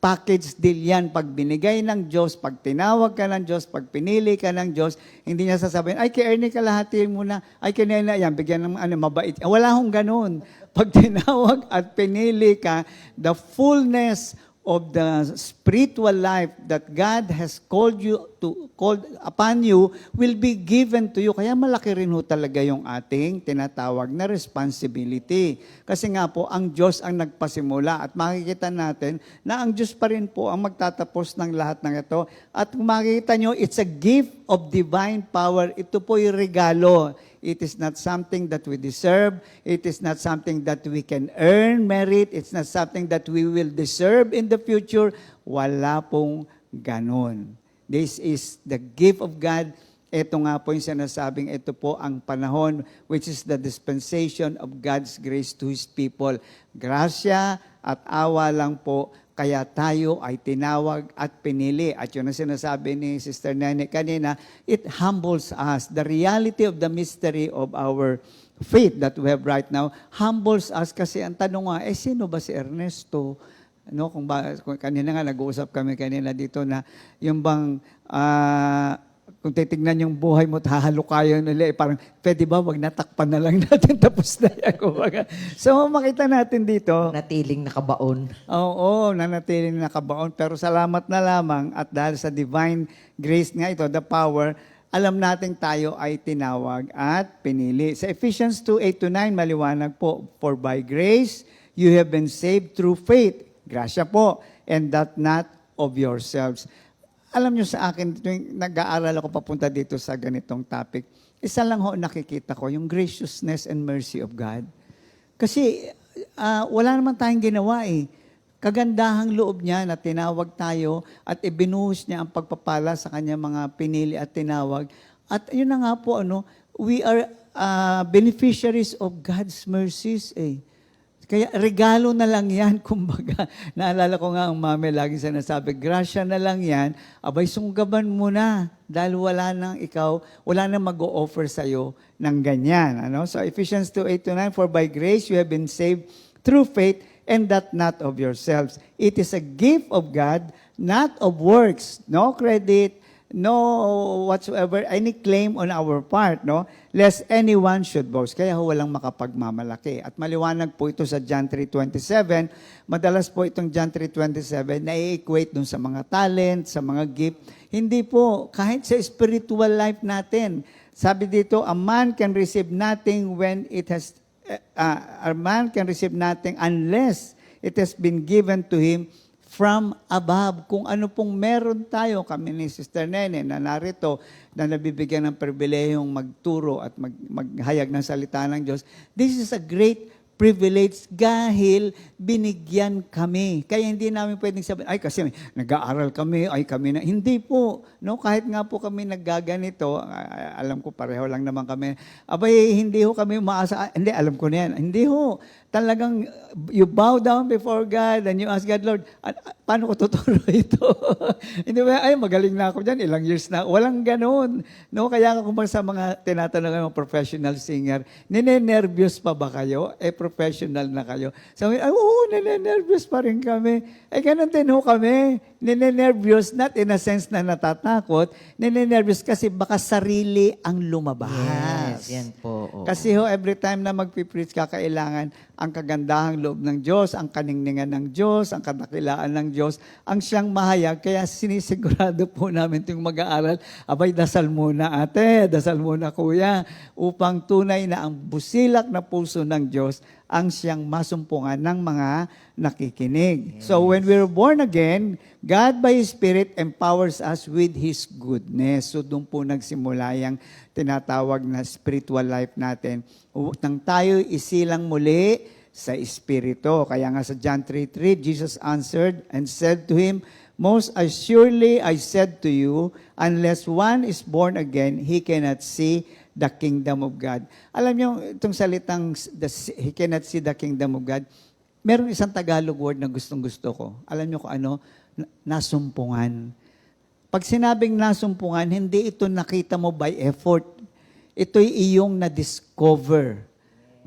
package deal yan. Pag binigay ng Diyos, pag tinawag ka ng Diyos, pag pinili ka ng Diyos, hindi niya sasabihin, ay, kay Ernie kalahati muna, ay, kanina, yan, bigyan ng mabait. Wala hong ganun. Pag tinawag at pinili ka, the fullness of the spiritual life that God has called upon you will be given to you. Kaya malaki rin ho talaga yung ating tinatawag na responsibility. Kasi nga po, ang Diyos ang nagpasimula at makikita natin na ang Diyos pa rin po ang magtatapos ng lahat ng ito. At kung makikita nyo, it's a gift of divine power. Ito po yung regalo. It is not something that we deserve. It is not something that we can earn merit. It's not something that we will deserve in the future. Wala pong ganon. This is the gift of God. Ito nga po yung sinasabing, ito po ang panahon, which is the dispensation of God's grace to His people. Grasya at awa lang po, kaya tayo ay tinawag at pinili. At yun ang sinasabi ni Sister Nene kanina, it humbles us. The reality of the mystery of our faith that we have right now humbles us kasi ang tanong nga, sino ba si Ernesto? No, kung kanina nga nag-uusap kami kanina dito na yung bang kung titignan yung buhay mo, hahalukayan nila, parang, pwede ba, wag natakpan na lang natin, tapos na yan. So, makita natin dito. Natiling nakabaon. Oo, nanatiling nakabaon. Pero salamat na lamang at dahil sa divine grace nga ito, the power, alam natin tayo ay tinawag at pinili. Sa Ephesians 2:8-9, maliwanag po, for by grace, you have been saved through faith. Grasya po, and that not of yourselves. Alam nyo sa akin, tuwing nag-aaral ako papunta dito sa ganitong topic, isa lang ho nakikita ko, yung graciousness and mercy of God. Kasi wala naman tayong ginawa eh. Kagandahang loob niya na tinawag tayo at ibinuhos niya ang pagpapala sa kanya mga pinili at tinawag. At yun na nga po, we are beneficiaries of God's mercies eh. Kaya regalo na lang yan, kumbaga. Naalala ko nga ang mami lagi sinasabi, grasya na lang yan, abay sunggaban mo na dahil wala nang mag-o-offer sa'yo ng ganyan. So Ephesians 2:8-9, for by grace you have been saved through faith, and that not of yourselves. It is a gift of God, not of works. No credit, no whatsoever, any claim on our part, lest anyone should boast. Kaya walang makapagmamalaki. At maliwanag po ito sa John 3:27. Madalas po itong John 3:27 na i-equate dun sa mga talent, sa mga gift. Hindi po, kahit sa spiritual life natin. Sabi dito, a man can receive nothing when it has, a man can receive nothing unless it has been given to him from above. Kung ano pong meron tayo, kami ni Sister Nene na narito, na nabibigyan ng pribilehiyong magturo at maghayag ng salita ng Diyos, this is a great privilege dahil binigyan kami. Kaya hindi namin pwedeng sabihin, ay kasi nag-aaral kami, ay kami na. Hindi po. No? Kahit nga po kami naggaganito, alam ko pareho lang naman kami. Abay, hindi ho kami umaasa. Hindi, alam ko na yan. Hindi ho. Talagang you bow down before God and you ask God, Lord, paano ko tuturo ito? Hindi ba, ay magaling na ako dyan, ilang years na. Walang ganun. No? Kaya kung sa mga tinatanong ng mga professional singer, nine-nervous pa ba kayo? Professional na kayo. Sabi, ay, oo, nine-nervous pa rin kami. Ganun din ho kami. Nine-nervous, not in a sense na natatakot, nine-nervous kasi baka sarili ang lumabas. Yes, yan po. Oo. Kasi ho, every time na magpipreach ka, kailangan ang kagandahang loob ng Diyos, ang kaningningan ng Diyos, ang kadakilaan ng Diyos, ang siyang mahayag. Kaya sinisigurado po namin itong mag-aaral, abay, dasal muna ate, dasal muna kuya, upang tunay na ang busilak na puso ng Diyos ang siyang masumpungan ng mga nakikinig. So when we're born again, God by His Spirit empowers us with His goodness. So doon po nagsimula yung tinatawag na spiritual life natin. Nang tayo isilang muli sa Espiritu. Kaya nga sa John 3:3, Jesus answered and said to him, Most assuredly I said to you, unless one is born again, he cannot see the kingdom of God. Alam niyo, itong salitang he cannot see the kingdom of God, meron isang Tagalog word na gustong-gusto ko. Alam niyo kung ano? Nasumpungan. Pag sinabing nasumpungan, hindi ito nakita mo by effort. Ito'y iyong na-discover.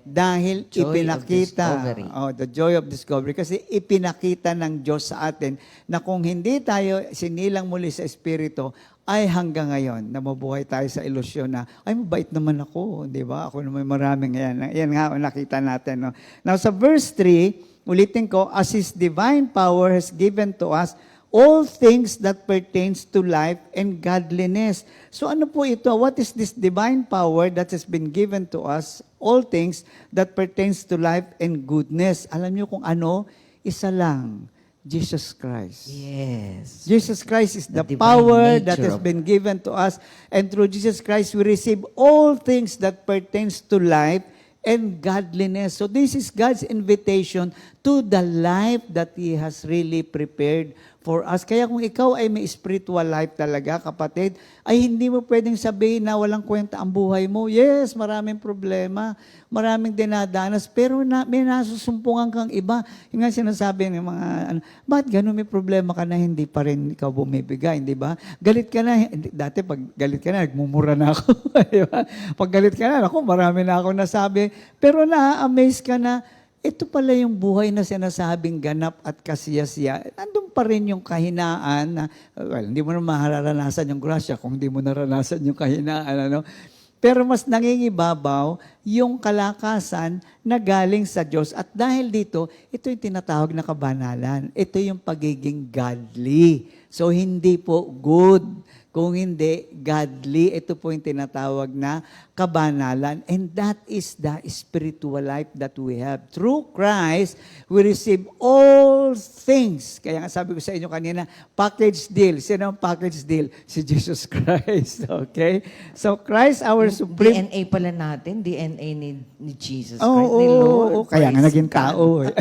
Dahil Joy ipinakita, of discovery. The joy of discovery, kasi ipinakita ng Diyos sa atin na kung hindi tayo sinilang muli sa Espiritu, ay hanggang ngayon, na mabuhay tayo sa ilusyon na, ay mabait naman ako, di ba? Ako naman maraming yan. Yan nga, nakita natin. No? Now sa verse 3, ulitin ko, as His divine power has given to us all things that pertains to life and godliness. So ano po ito? What is this divine power that has been given to us? All things that pertains to life and goodness. Alam niyo kung ano? Isa lang. Jesus Christ. Yes. Jesus Christ is the divine power that nature has of- been given to us. And through Jesus Christ, we receive all things that pertains to life and godliness. So this is God's invitation to the life that He has really prepared for us. Kaya kung ikaw ay may spiritual life talaga, kapatid, ay hindi mo pwedeng sabihin na walang kwenta ang buhay mo. Yes, maraming problema, maraming dinadanas, pero may nasusumpungan kang iba. Yung nga sinasabi ng mga, bakit ganun may problema ka na hindi pa rin ikaw bumibigay, di ba? Galit ka na, dati pag galit ka na, nagmumura na ako. Di ba? Pag galit ka na, ako, marami na ako nasabi. Pero na-amaze ka na, ito pala yung buhay na sinasabing ganap at kasiyasiya. Nandun pa rin yung kahinaan na, well, hindi mo na maharanasan yung grasya kung hindi mo naranasan yung kahinaan. Ano? Pero mas nangingibabaw yung kalakasan na galing sa Diyos. At dahil dito, ito yung tinatawag na kabanalan. Ito yung pagiging godly. So, hindi po good. Kung hindi, godly, ito po yung tinatawag na kabanalan. And that is the spiritual life that we have. Through Christ, we receive all things. Kaya nga sabi ko sa inyo kanina, package deal. Sino ang package deal? Si Jesus Christ. Okay? So Christ, our supreme... DNA pala natin, DNA ni Jesus Oo, Christ, ni Lord. kaya nga Praise naging God. tao. Eh.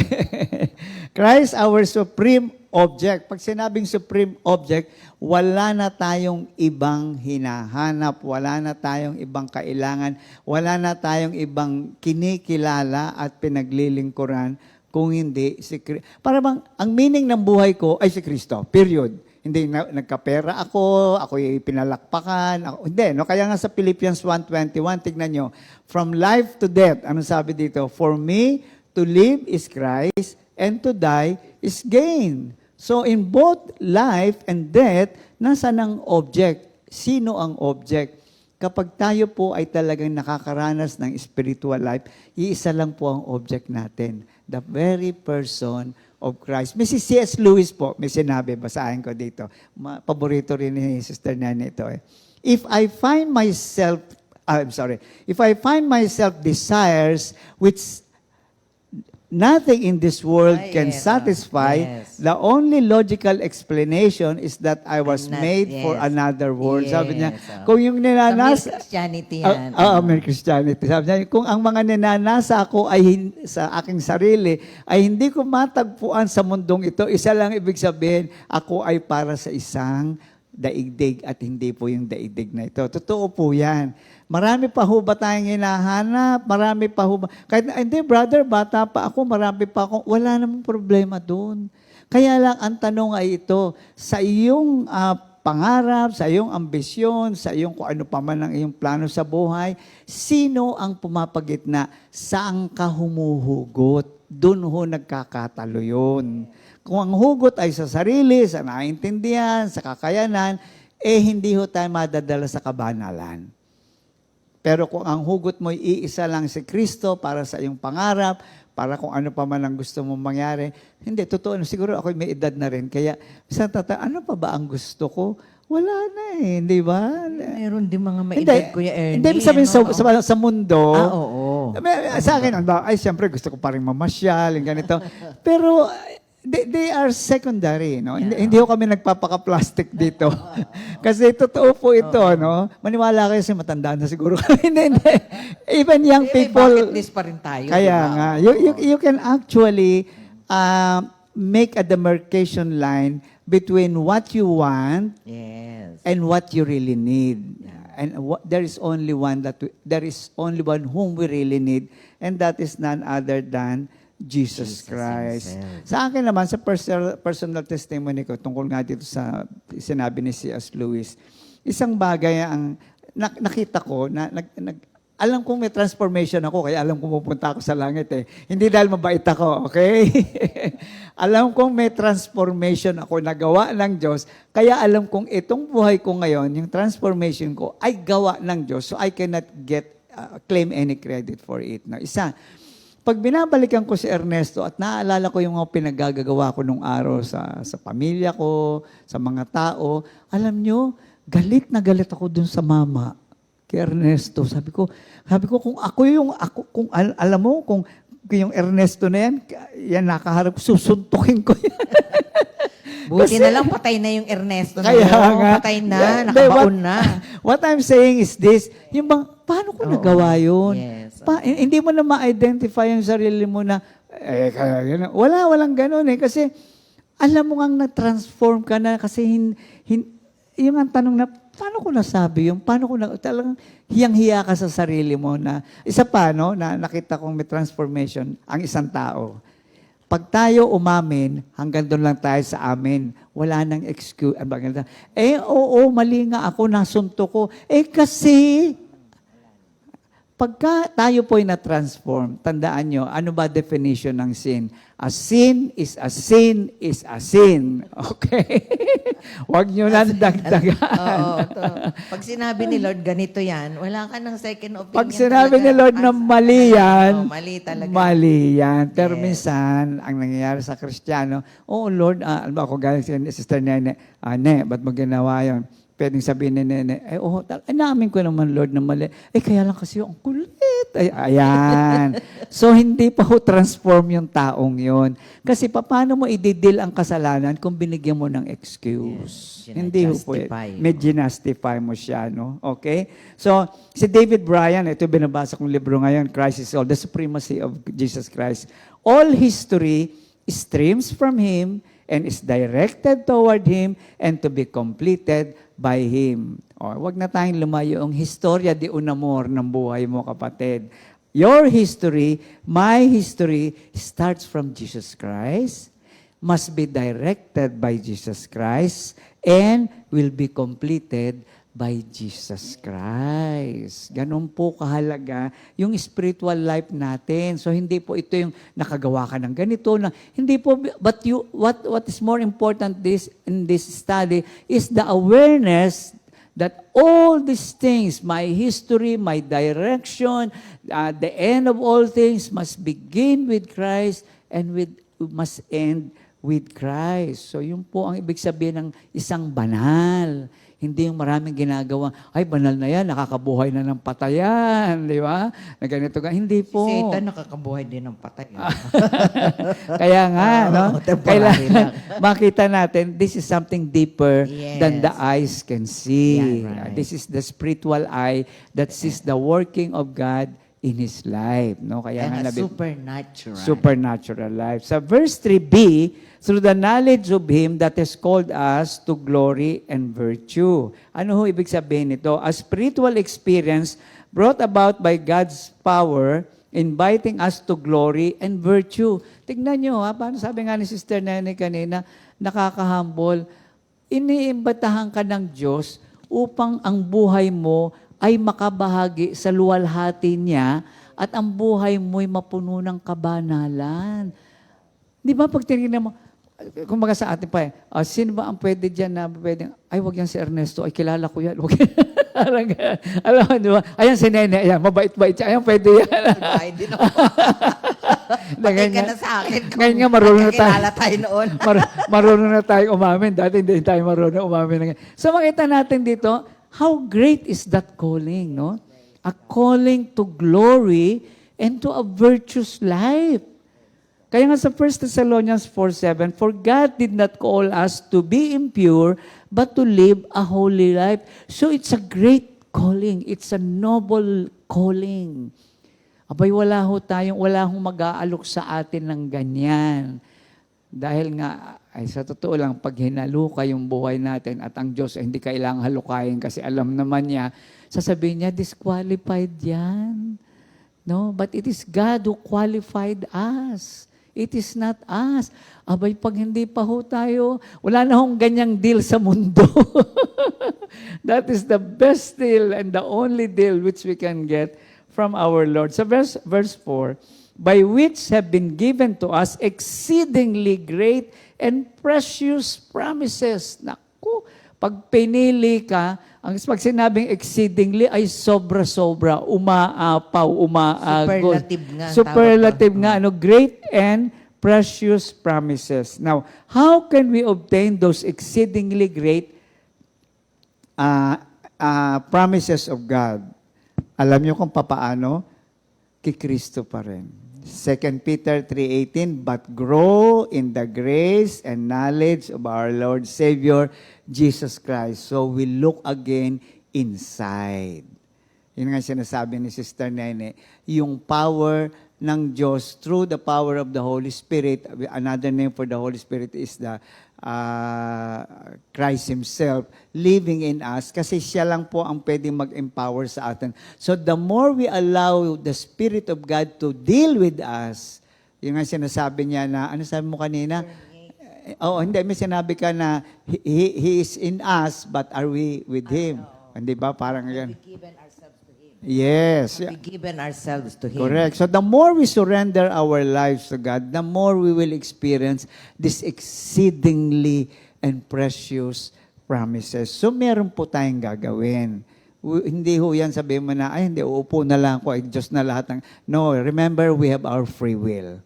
Christ, our supreme object. Pag sinabing supreme object, wala na tayong ibang hinahanap, wala na tayong ibang kailangan, wala na tayong ibang kinikilala at pinaglilingkuran kung hindi si Kristo. Para bang, ang meaning ng buhay ko ay si Kristo, period. Hindi nagkapera ako'y pinalakpakan, hindi. No? Kaya nga sa Philippians 1:21, tignan nyo, from life to death, ano sabi dito? For me, to live is Christ, and to die is gain. So in both life and death, nasaan ang object? Sino ang object? Kapag tayo po ay talagang nakakaranas ng spiritual life, iisa lang po ang object natin. The very person of Christ. May si C.S. Lewis po, may sinabi, basahin ko dito. Paborito rin ni Sister Nani ito. If I find myself desires which nothing in this world Ah, can yes, satisfy. yes. The only logical explanation is that I was I'm not- made for yes. another world. Sabi niya, Yes, kung yung Sa ninanas... mere Christianity yan. Mere Christianity. Sabi niya, kung ang mga ninanasa ako ay sa aking sarili ay hindi ko matagpuan sa mundong ito, isa lang ibig sabihin, ako ay para sa isang daigdig at hindi po yung daigdig na ito. Totoo po yan. Marami pa ho ba tayong hinahanap? Marami pa ho ba? Kahit, hindi brother, bata pa ako, marami pa ako. Wala namang problema doon. Kaya lang, ang tanong ay ito, sa iyong pangarap, sa iyong ambisyon, sa iyong kung ano pa man ang iyong plano sa buhay, sino ang pumapagitna? Saan ka humuhugot? Doon ho nagkakatalo yun. Kung ang hugot ay sa sarili, sa naintindihan, sa kakayanan, hindi ho tayo madadala sa kabanalan. Pero kung ang hugot mo iisa lang si Kristo para sa iyong pangarap, para kung ano pa man ang gusto mong mangyari, hindi, totoo na, siguro ako may edad na rin. Kaya, minsan ano pa ba ang gusto ko? Wala na hindi ba? Meron din mga maedad, Kuya Ernie. Hindi, sabihin ano? sa mundo, Oo. sa akin, ay, siyempre, gusto ko pa rin mamasyal, yung ganito. Pero, they are secondary, no? Hindi ko kami nagpapaka-plastic dito. Kasi totoo po ito, no? Maniwala kayo kasi matanda na siguro kami. Hindi. Even young May people. bucket list pa rin tayo. Kaya diba? nga, you can actually make a demarcation line between what you want Yes. and what you really need. And there is only one whom we really need, and that is none other than Jesus Christ. himself. Sa akin naman, sa personal testimony ko, tungkol nga dito sa sinabi ni C.S. Lewis, isang bagay ang nakita ko, alam kong may transformation ako, kaya alam kong pupunta ako sa langit eh. Hindi dahil mabait ako, okay? Alam kong may transformation ako na gawa ng Diyos, kaya alam kong itong buhay ko ngayon, yung transformation ko, ay gawa ng Diyos, so I cannot claim any credit for it. No? Isa, pag binabalikan ko si Ernesto at naaalala ko yung mga pinagagagawa ko nung araw sa pamilya ko, sa mga tao, alam nyo, galit na galit ako dun sa mama kay Ernesto. Sabi ko kung alam mo, kung yung Ernesto na yan nakaharap, susuntukin ko yan. Buti na lang patay na yung Ernesto na Kaya yun. nga. Patay na, Hindi, nakabaon na. What I'm saying is this, yung bang, paano ko nagawa yun? Yes. Hindi mo na ma-identify yung sarili mo na, kaya, walang ganun eh. Kasi, alam mo nga na-transform ka na kasi yung ang tanong na, paano ko nasabi yung, talagang hiyang-hiya ka sa sarili mo na, isa pa, no, na nakita kong may transformation ang isang tao. Pag tayo umamin, hanggang doon lang tayo sa amin. Wala nang excuse. Oo, mali nga ako, nasunto ko. Kasi, pagka tayo po'y na-transform, tandaan nyo, ano ba definition ng sin? A sin is a sin is a sin. Okay? Huwag nyo nang dagdagan. Oo. Pag sinabi ni Lord, ganito yan, wala ka ng second opinion. Pag sinabi talaga. ni Lord na mali yan, mali talaga. mali yan. Pero Yes. minsan, ang nangyayari sa Kristiyano, Lord, alam mo ako galing si Sister Nene, ba't mo ginawa yun? Pwedeng sabihin ni Nene, namin ko naman, Lord, na mali. Kaya lang kasi ang kulit. Ayan. So, hindi pa ho transform yung taong yon. Kasi paano mo i-deal ang kasalanan kung binigyan mo ng excuse? Yes. Hindi ho po. Ginajustify mo. May ginastify mo siya, no? Okay? So, si David Bryan, ito binabasa kong libro ngayon, Christ is All, The Supremacy of Jesus Christ. All history streams from Him and is directed toward Him and to be completed by Him. Wag na tayong lumayo ang historya di unamor ng buhay mo, kapatid. Your history, my history, starts from Jesus Christ, must be directed by Jesus Christ, and will be completed by Jesus Christ. Ganun po kahalaga yung spiritual life natin. So hindi po ito yung nakagawa ka ng ganito na hindi po, but what is more important in this study is the awareness that all these things, my history, my direction, the end of all things must begin with Christ and must end with Christ. So yun po ang ibig sabihin ng isang banal. Hindi yung maraming ginagawa, ay banal na yan, nakakabuhay na ng patayan, di ba? Na ganito ka. Hindi po. Si Satan nakakabuhay din ng patay. Kaya nga, no? temporary Kailangan makita natin, this is something deeper Yes. than the eyes can see. Yeah, right. This is the spiritual eye that sees the working of God in His life. No? Kaya nga And a nabi- supernatural. supernatural life. Sa verse 3b, through the knowledge of Him that has called us to glory and virtue. Ano ho ibig sabihin nito? A spiritual experience brought about by God's power, inviting us to glory and virtue. Tignan nyo, paano sabi nga ni Sister Nene kanina, nakakahambol, iniimbatahan ka ng Diyos upang ang buhay mo ay makabahagi sa luwalhati niya at ang buhay mo'y mapuno ng kabanalan. Di ba pag tinignan mo, kumbaga sa atin pa sino ba ang pwede dyan na pwedeng, ay wag yan si Ernesto, ay kilala ko yan. Wag yan. Alam mo, di ba? Ayan si Nene, ayan, mabait-bait siya, ayan pwede yan. Ay, di na. Patay ka na sa akin. Ngayon nga marunong na tayo. Kakilala tayo noon. Marunong na tayo umamin. Dati hindi tayo marunong umamin. So makita natin dito, how great is that calling, no? A calling to glory and to a virtuous life. Kaya nga sa 1 Thessalonians 4:7, for God did not call us to be impure, but to live a holy life. So it's a great calling. It's a noble calling. Abay, wala hong mag-aalok sa atin ng ganyan. Dahil nga, ay sa totoo lang, pag hinaluka yung buhay natin at ang Diyos ay hindi kailangang halukayin kasi alam naman niya, sasabihin niya, disqualified yan. No? But it is God who qualified us. It is not us. Abay, pag hindi pa ho tayo, wala na hong ganyang deal sa mundo. That is the best deal and the only deal which we can get from our Lord. So verse 4, by which have been given to us exceedingly great and precious promises. Naku, pag pinili ka, pag sinabing exceedingly ay sobra-sobra, umaapaw, umaagos. Superlative nga. Superlative nga, great and precious promises. Now, how can we obtain those exceedingly great promises of God? Alam niyo kung papaano? Kay Kristo pa rin. 2 Peter 3:18, but grow in the grace and knowledge of our Lord Savior, Jesus Christ. So we look again inside. Yun nga sinasabi ni Sister Nene, yung power ng Diyos through the power of the Holy Spirit. Another name for the Holy Spirit is the Christ Himself living in us kasi siya lang po ang pwedeng mag-empower sa atin. So the more we allow the Spirit of God to deal with us, yung nga sinasabi niya na, ano sabi mo kanina? Hindi, may sinabi ka na He is in us, but are we with Him? Hindi ba? Parang yan. Given ourselves to Him. Yes. We given ourselves to Him. Correct. So the more we surrender our lives to God, the more we will experience this exceedingly and precious promises. So meron po tayong gagawin. Hindi ho yan sabihin mo na, ay hindi, uupo na lang ako, ay Diyos na lahat ng... No, remember, we have our free will.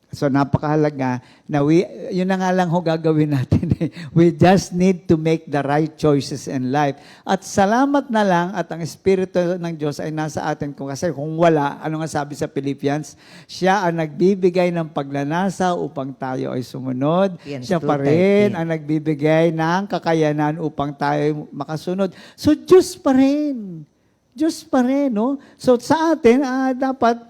So napakahalaga na yun na nga lang ho gagawin natin. We just need to make the right choices in life. At salamat na lang at ang Espiritu ng Diyos ay nasa atin. Kasi kung wala, ano nga sabi sa Philippians, siya ang nagbibigay ng pagnanasa upang tayo ay sumunod. Philippians Siya pa rin 2:13. ang nagbibigay ng kakayanan upang tayo makasunod. So Diyos pa rin. Diyos pa rin, no? So sa atin, dapat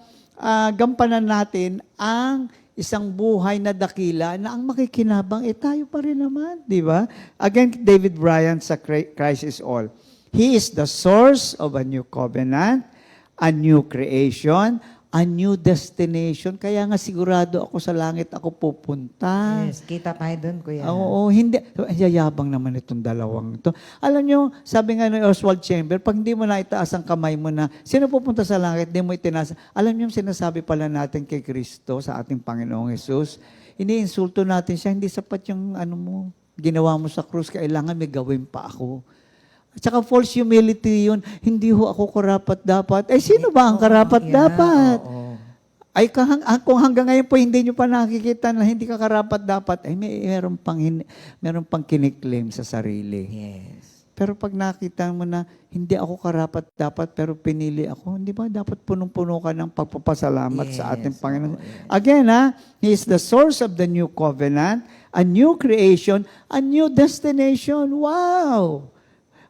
gampanan natin ang isang buhay na dakila na ang makikinabang, tayo pa rin naman, di ba? Again, David Bryant sa Christ is All. He is the source of a new covenant, a new creation, a new destination. Kaya nga sigurado ako sa langit ako pupunta. Yes, kita tayo doon, Kuya. Oo, hindi. Yayabang naman itong dalawang ito. Alam nyo, sabi nga ni Oswald Chamber, pag hindi mo na itaas ang kamay mo na, sino pupunta sa langit, hindi mo itinaas. Alam nyo, sinasabi pala natin kay Kristo, sa ating Panginoong Jesus, iniinsulto natin siya, hindi sapat yung ginawa mo sa krus, kailangan may gawin pa ako. At saka false humility yun, hindi ho ako karapat-dapat. Sino ba ang karapat-dapat? Ay, kung hanggang ngayon po hindi nyo pa nakikita na hindi ka karapat-dapat, ay meron pang kiniklaim sa sarili. Yes. Pero pag nakita mo na hindi ako karapat-dapat pero pinili ako, hindi ba dapat punong-puno ka ng pagpapasalamat sa ating Yes, Panginoon? oo, yes. Again, He is the source of the new covenant, a new creation, a new destination. Wow!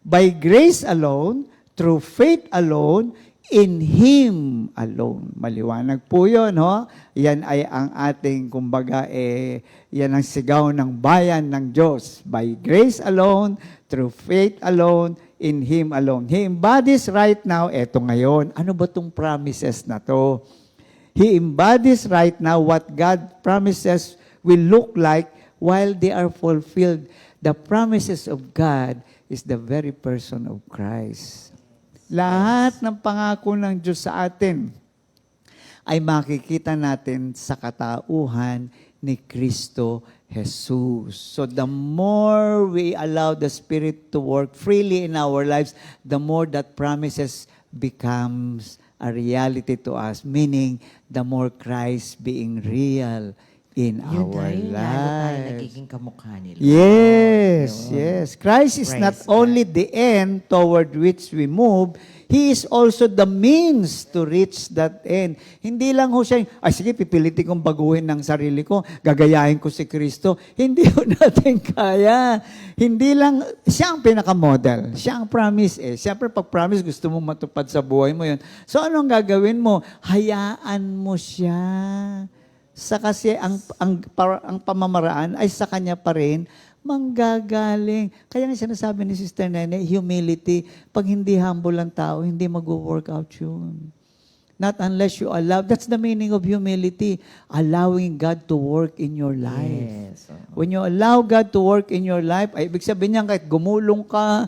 By grace alone, through faith alone, in Him alone. Maliwanag po yun, ho? Yan ay ang ating, kumbaga, yan ang sigaw ng bayan ng Diyos. By grace alone, through faith alone, in Him alone. He embodies right now, eto ngayon, ano ba itong promises na to? He embodies right now what God promises will look like while they are fulfilled. The promises of God is the very person of Christ. Lahat ng pangako ng Diyos sa atin ay makikita natin sa katauhan ni Kristo Jesus. So the more we allow the Spirit to work freely in our lives, the more that promises becomes a reality to us, meaning the more Christ being real in Yun our tayo, lalo tayo lives. nagiging kamukha nila. Yes, Yun. yes. Christ is not Praise only the end toward which we move, He is also the means to reach that end. Hindi lang ho siya, ay sige, pipilitin kong baguhin ng sarili ko, gagayahin ko si Kristo. Hindi ho natin kaya. Hindi lang, siya ang pinaka-model. Siya ang promise eh. Siyempre, pag promise, gusto mong matupad sa buhay mo yun. So, anong gagawin mo? Hayaan mo siya. Sa kasi ang pamamaraan ay sa kanya pa rin manggagaling. Kaya nga sinasabi ni Sister Nene, humility. Pag hindi humble ang tao, hindi mag-work out yun. Not unless you allow. That's the meaning of humility. Allowing God to work in your life. Yes. oo. When you allow God to work in your life, ay ibig sabihin niya kahit gumulong ka,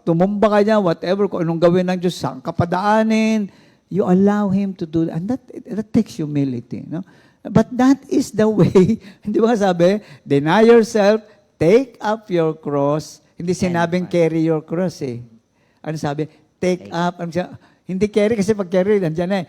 tumumba ka niya, whatever, kung anong gawin ng Diyos, saan ka padaanin, you allow Him to do that. And that takes humility. No? But that is the way, hindi ba sabi, deny yourself, take up your cross. Hindi sinabing carry your cross eh. Ano sabi? Take up. Hindi carry kasi pag carry, nandiyan na eh.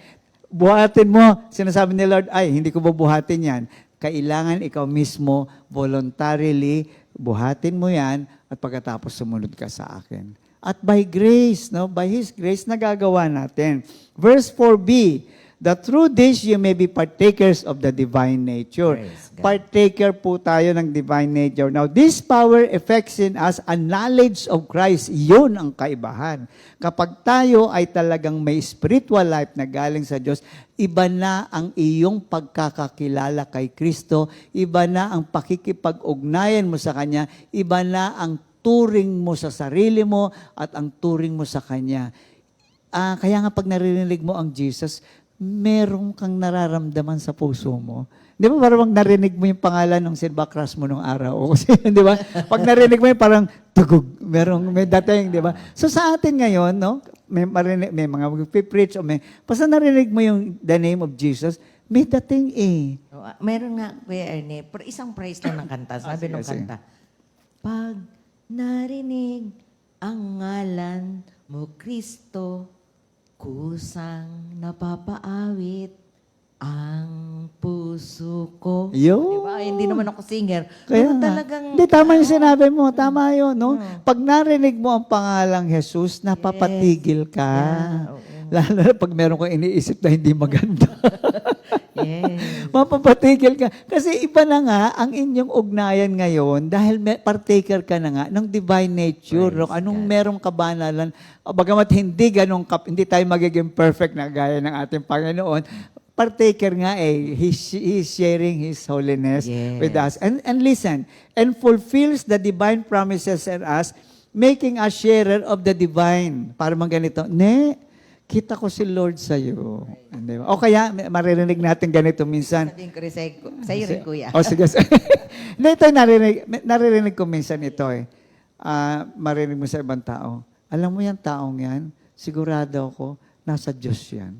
Buhatin mo. Sinasabi ni Lord, ay, hindi ko bubuhatin yan. Kailangan ikaw mismo, voluntarily, buhatin mo yan at pagkatapos sumunod ka sa akin. At by grace, no? By His grace, nagagawa natin. Verse 4b, that through this you may be partakers of the divine nature. Praise God. Partaker po tayo ng divine nature. Now, this power effects in us a knowledge of Christ. Yun ang kaibahan. Kapag tayo ay talagang may spiritual life na galing sa Diyos, iba na ang iyong pagkakakilala kay Kristo, iba na ang pakikipag-ugnayan mo sa Kanya, iba na ang turing mo sa sarili mo at ang turing mo sa Kanya. Kaya nga pag naririnig mo ang Jesus, meron kang nararamdaman sa puso mo. Di ba parang narinig mo yung pangalan ng silver cross mo nung araw? Kasi, di ba? Pag narinig mo yung parang tugog, may dating, di ba? So sa atin ngayon, no, may mga mag-preach, basta narinig mo yung the name of Jesus, may dating eh. Meron nga, Kuya Ernie, pero isang praise lang ng kanta. Sabi sige, ng sige. kanta, pag narinig ang ngalan mo, Kristo, kusang napapaawit ang puso ko. Yo. Diba? Hindi naman ako singer. Kaya Pero nga. talagang... Hindi, tama yung sinabi mo. Tama yun, no? Pag narinig mo ang pangalang Jesus, napapatigil ka. Yeah, oo. Lalo na pag meron kang iniisip na hindi maganda. Yes. Mapapatigil ka. Kasi iba na nga ang inyong ugnayan ngayon dahil partaker ka na nga ng divine nature. Praise Anong God. merong kabanalan. Bagamat hindi tayo magiging perfect na gaya ng ating Panginoon, partaker nga eh. He's sharing His holiness Yes. with us. And listen, and fulfills the divine promises in us, making us sharer of the divine. Para mang ganito, kita ko si Lord sa'yo. Di ba? O kaya, maririnig natin ganito minsan. Sabihin ko rin sa'yo rin, Kuya. O sige. Hindi, ito naririnig ko minsan ito eh. Marinig mo sa ibang tao. Alam mo yan, taong yan, sigurado ako, nasa Diyos yan.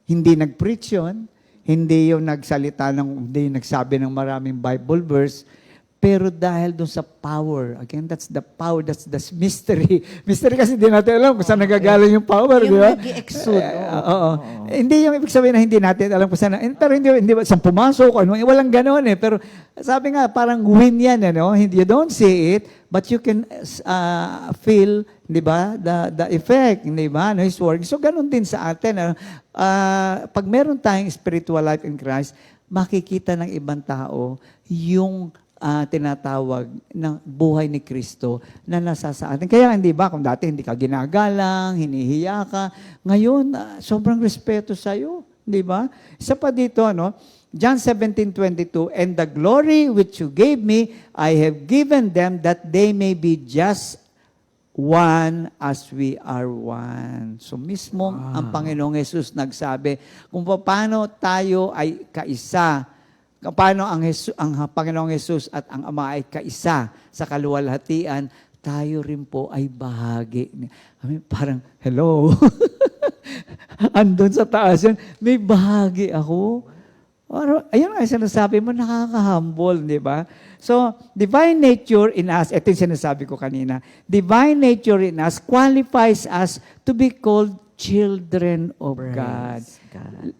Hindi nag-preach yun, hindi yung nagsalita hindi yung nagsabi ng maraming Bible verse, Pero dahil dun sa power, again, that's the power, that's the mystery. Mystery kasi di natin alam kung saan nagagaling yung power, di Yung ba? nag-i-exude. Oo. Hindi yung ibig sabihin na hindi natin alam kung saan, pero hindi ba, saan pumasok, ano, walang ganon eh. Pero sabi nga, parang win yan, ano? You don't see it, but you can feel, di ba, the effect, di ba, no, His work. So, ganun din sa atin. Ano? Pag meron tayong spiritual life in Christ, makikita ng ibang tao yung tinatawag ng buhay ni Kristo na nasa sa atin. Kaya hindi ba, kung dati hindi ka ginagalang, hinihiya ka, ngayon, sobrang respeto sa'yo. Di ba? Isa pa dito, no? John 17:22, and the glory which you gave me, I have given them that they may be just one as we are one. So mismo ang Panginoong Yesus nagsabi kung paano tayo ay kaisa, paano ang Panginoong Yesus at ang Ama ay kaisa sa kaluwalhatian, tayo rin po ay bahagi. Parang, hello? Andun sa taas yan, may bahagi ako. Ayun nga sinasabi mo, nakaka-humble, di ba? So, divine nature in us, ito yung sinasabi ko kanina, divine nature in us qualifies us to be called children of God.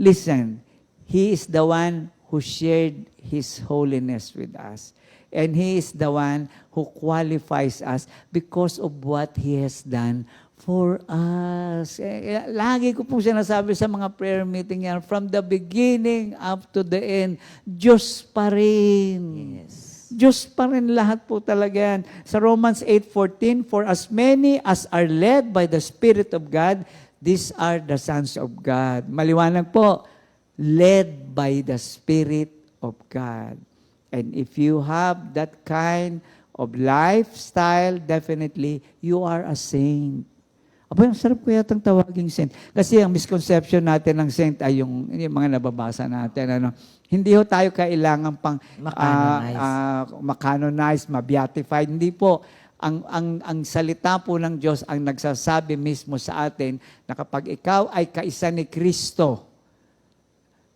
Listen, He is the one who shared His holiness with us. And He is the one who qualifies us because of what He has done for us. Lagi ko pong sinasabi sa mga prayer meeting yan, from the beginning up to the end, Diyos pa rin. Yes. Diyos pa rin lahat po talaga yan. Sa Romans 8:14, for as many as are led by the Spirit of God, these are the sons of God. Maliwanag po, led by the Spirit of God. And if you have that kind of lifestyle, definitely, you are a saint. Aba, ang sarap ko yatang tawaging saint. Kasi ang misconception natin ng saint ay yung mga nababasa natin. Ano, hindi ho tayo kailangan pang makanonize, mabeatified. Hindi po. Ang salita po ng Diyos ang nagsasabi mismo sa atin na kapag ikaw ay kaisa ni Kristo,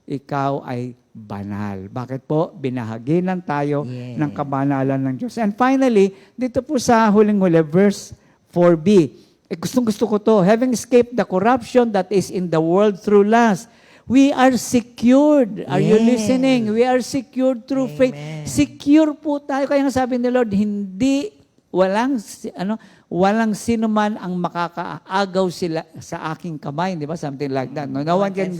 ikaw ay banal. Bakit po? Binahaginan tayo ng kabanalan ng Diyos. And finally, dito po sa huling-huli, verse 4b, gustong-gusto ko to. Having escaped the corruption that is in the world through lust, we are secured. Are you listening? We are secured through faith. Secure po tayo. Kaya nga sabi ni Lord, walang sino man ang makakaagaw sila sa aking kamay, di ba? Something like that. No one can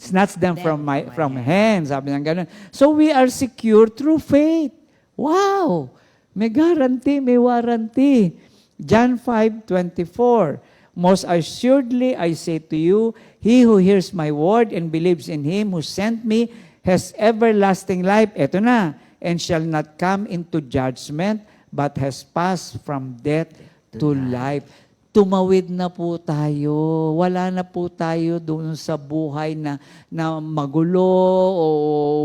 snatch them from hands. Sabi niya ganun. So we are secure through faith. Wow! May guarantee, may warranty. John 5:24, most assuredly I say to you, he who hears my word and believes in him who sent me has everlasting life. Ito na, and shall not come into judgment, but has passed from death to life. Tumawid na po tayo. Wala na po tayo doon sa buhay na magulo o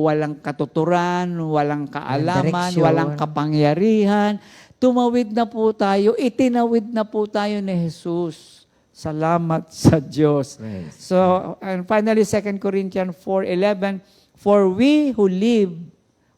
walang katuturan, walang kaalaman, walang kapangyarihan. Tumawid na po tayo, itinawid na po tayo ni Jesus. Salamat sa Diyos. So, and finally, 2 Corinthians 4:11, for we who live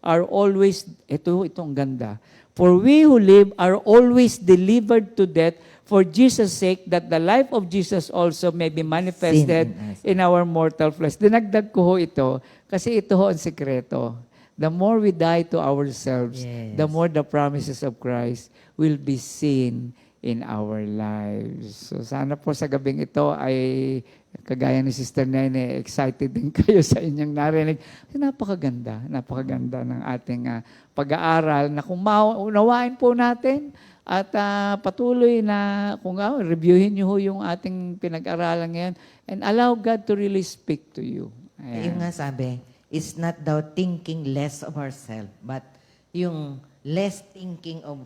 are always, itong ganda, for we who live are always delivered to death for Jesus' sake, that the life of Jesus also may be manifested in our mortal flesh. Dinagdag ko ho ito, kasi ito ho ang sekreto. The more we die to ourselves, the more the promises of Christ will be seen in our lives. So sana po sa gabing ito ay kagaya ni Sister Nene, excited din kayo sa inyong narinig. Napakaganda ng ating pag-aaral na kung maunawain po natin at patuloy na kung reviewin niyo ho yung ating pinag-aralan ngayon and allow God to really speak to you. Ayan. Yung nga sabi, it's not daw thinking less of ourselves, but yung less thinking of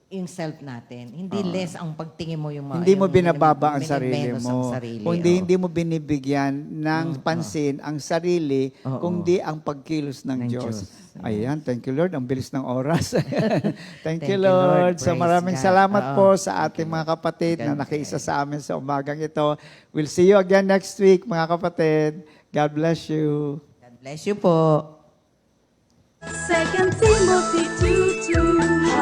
yung self natin. Hindi less ang pagtingin mo yung hindi mo binababa ang minimenos sarili mo. Kundi hindi mo binibigyan ng pansin ang sarili, kundi ang pagkilos ng Diyos. Ayan, thank you Lord. Ang bilis ng oras. Thank you Lord. So maraming salamat po sa ating mga kapatid na nakiisa sa amin sa umagang ito. We'll see you again next week, mga kapatid. God bless you. God bless you po. Second Timothy 2:2.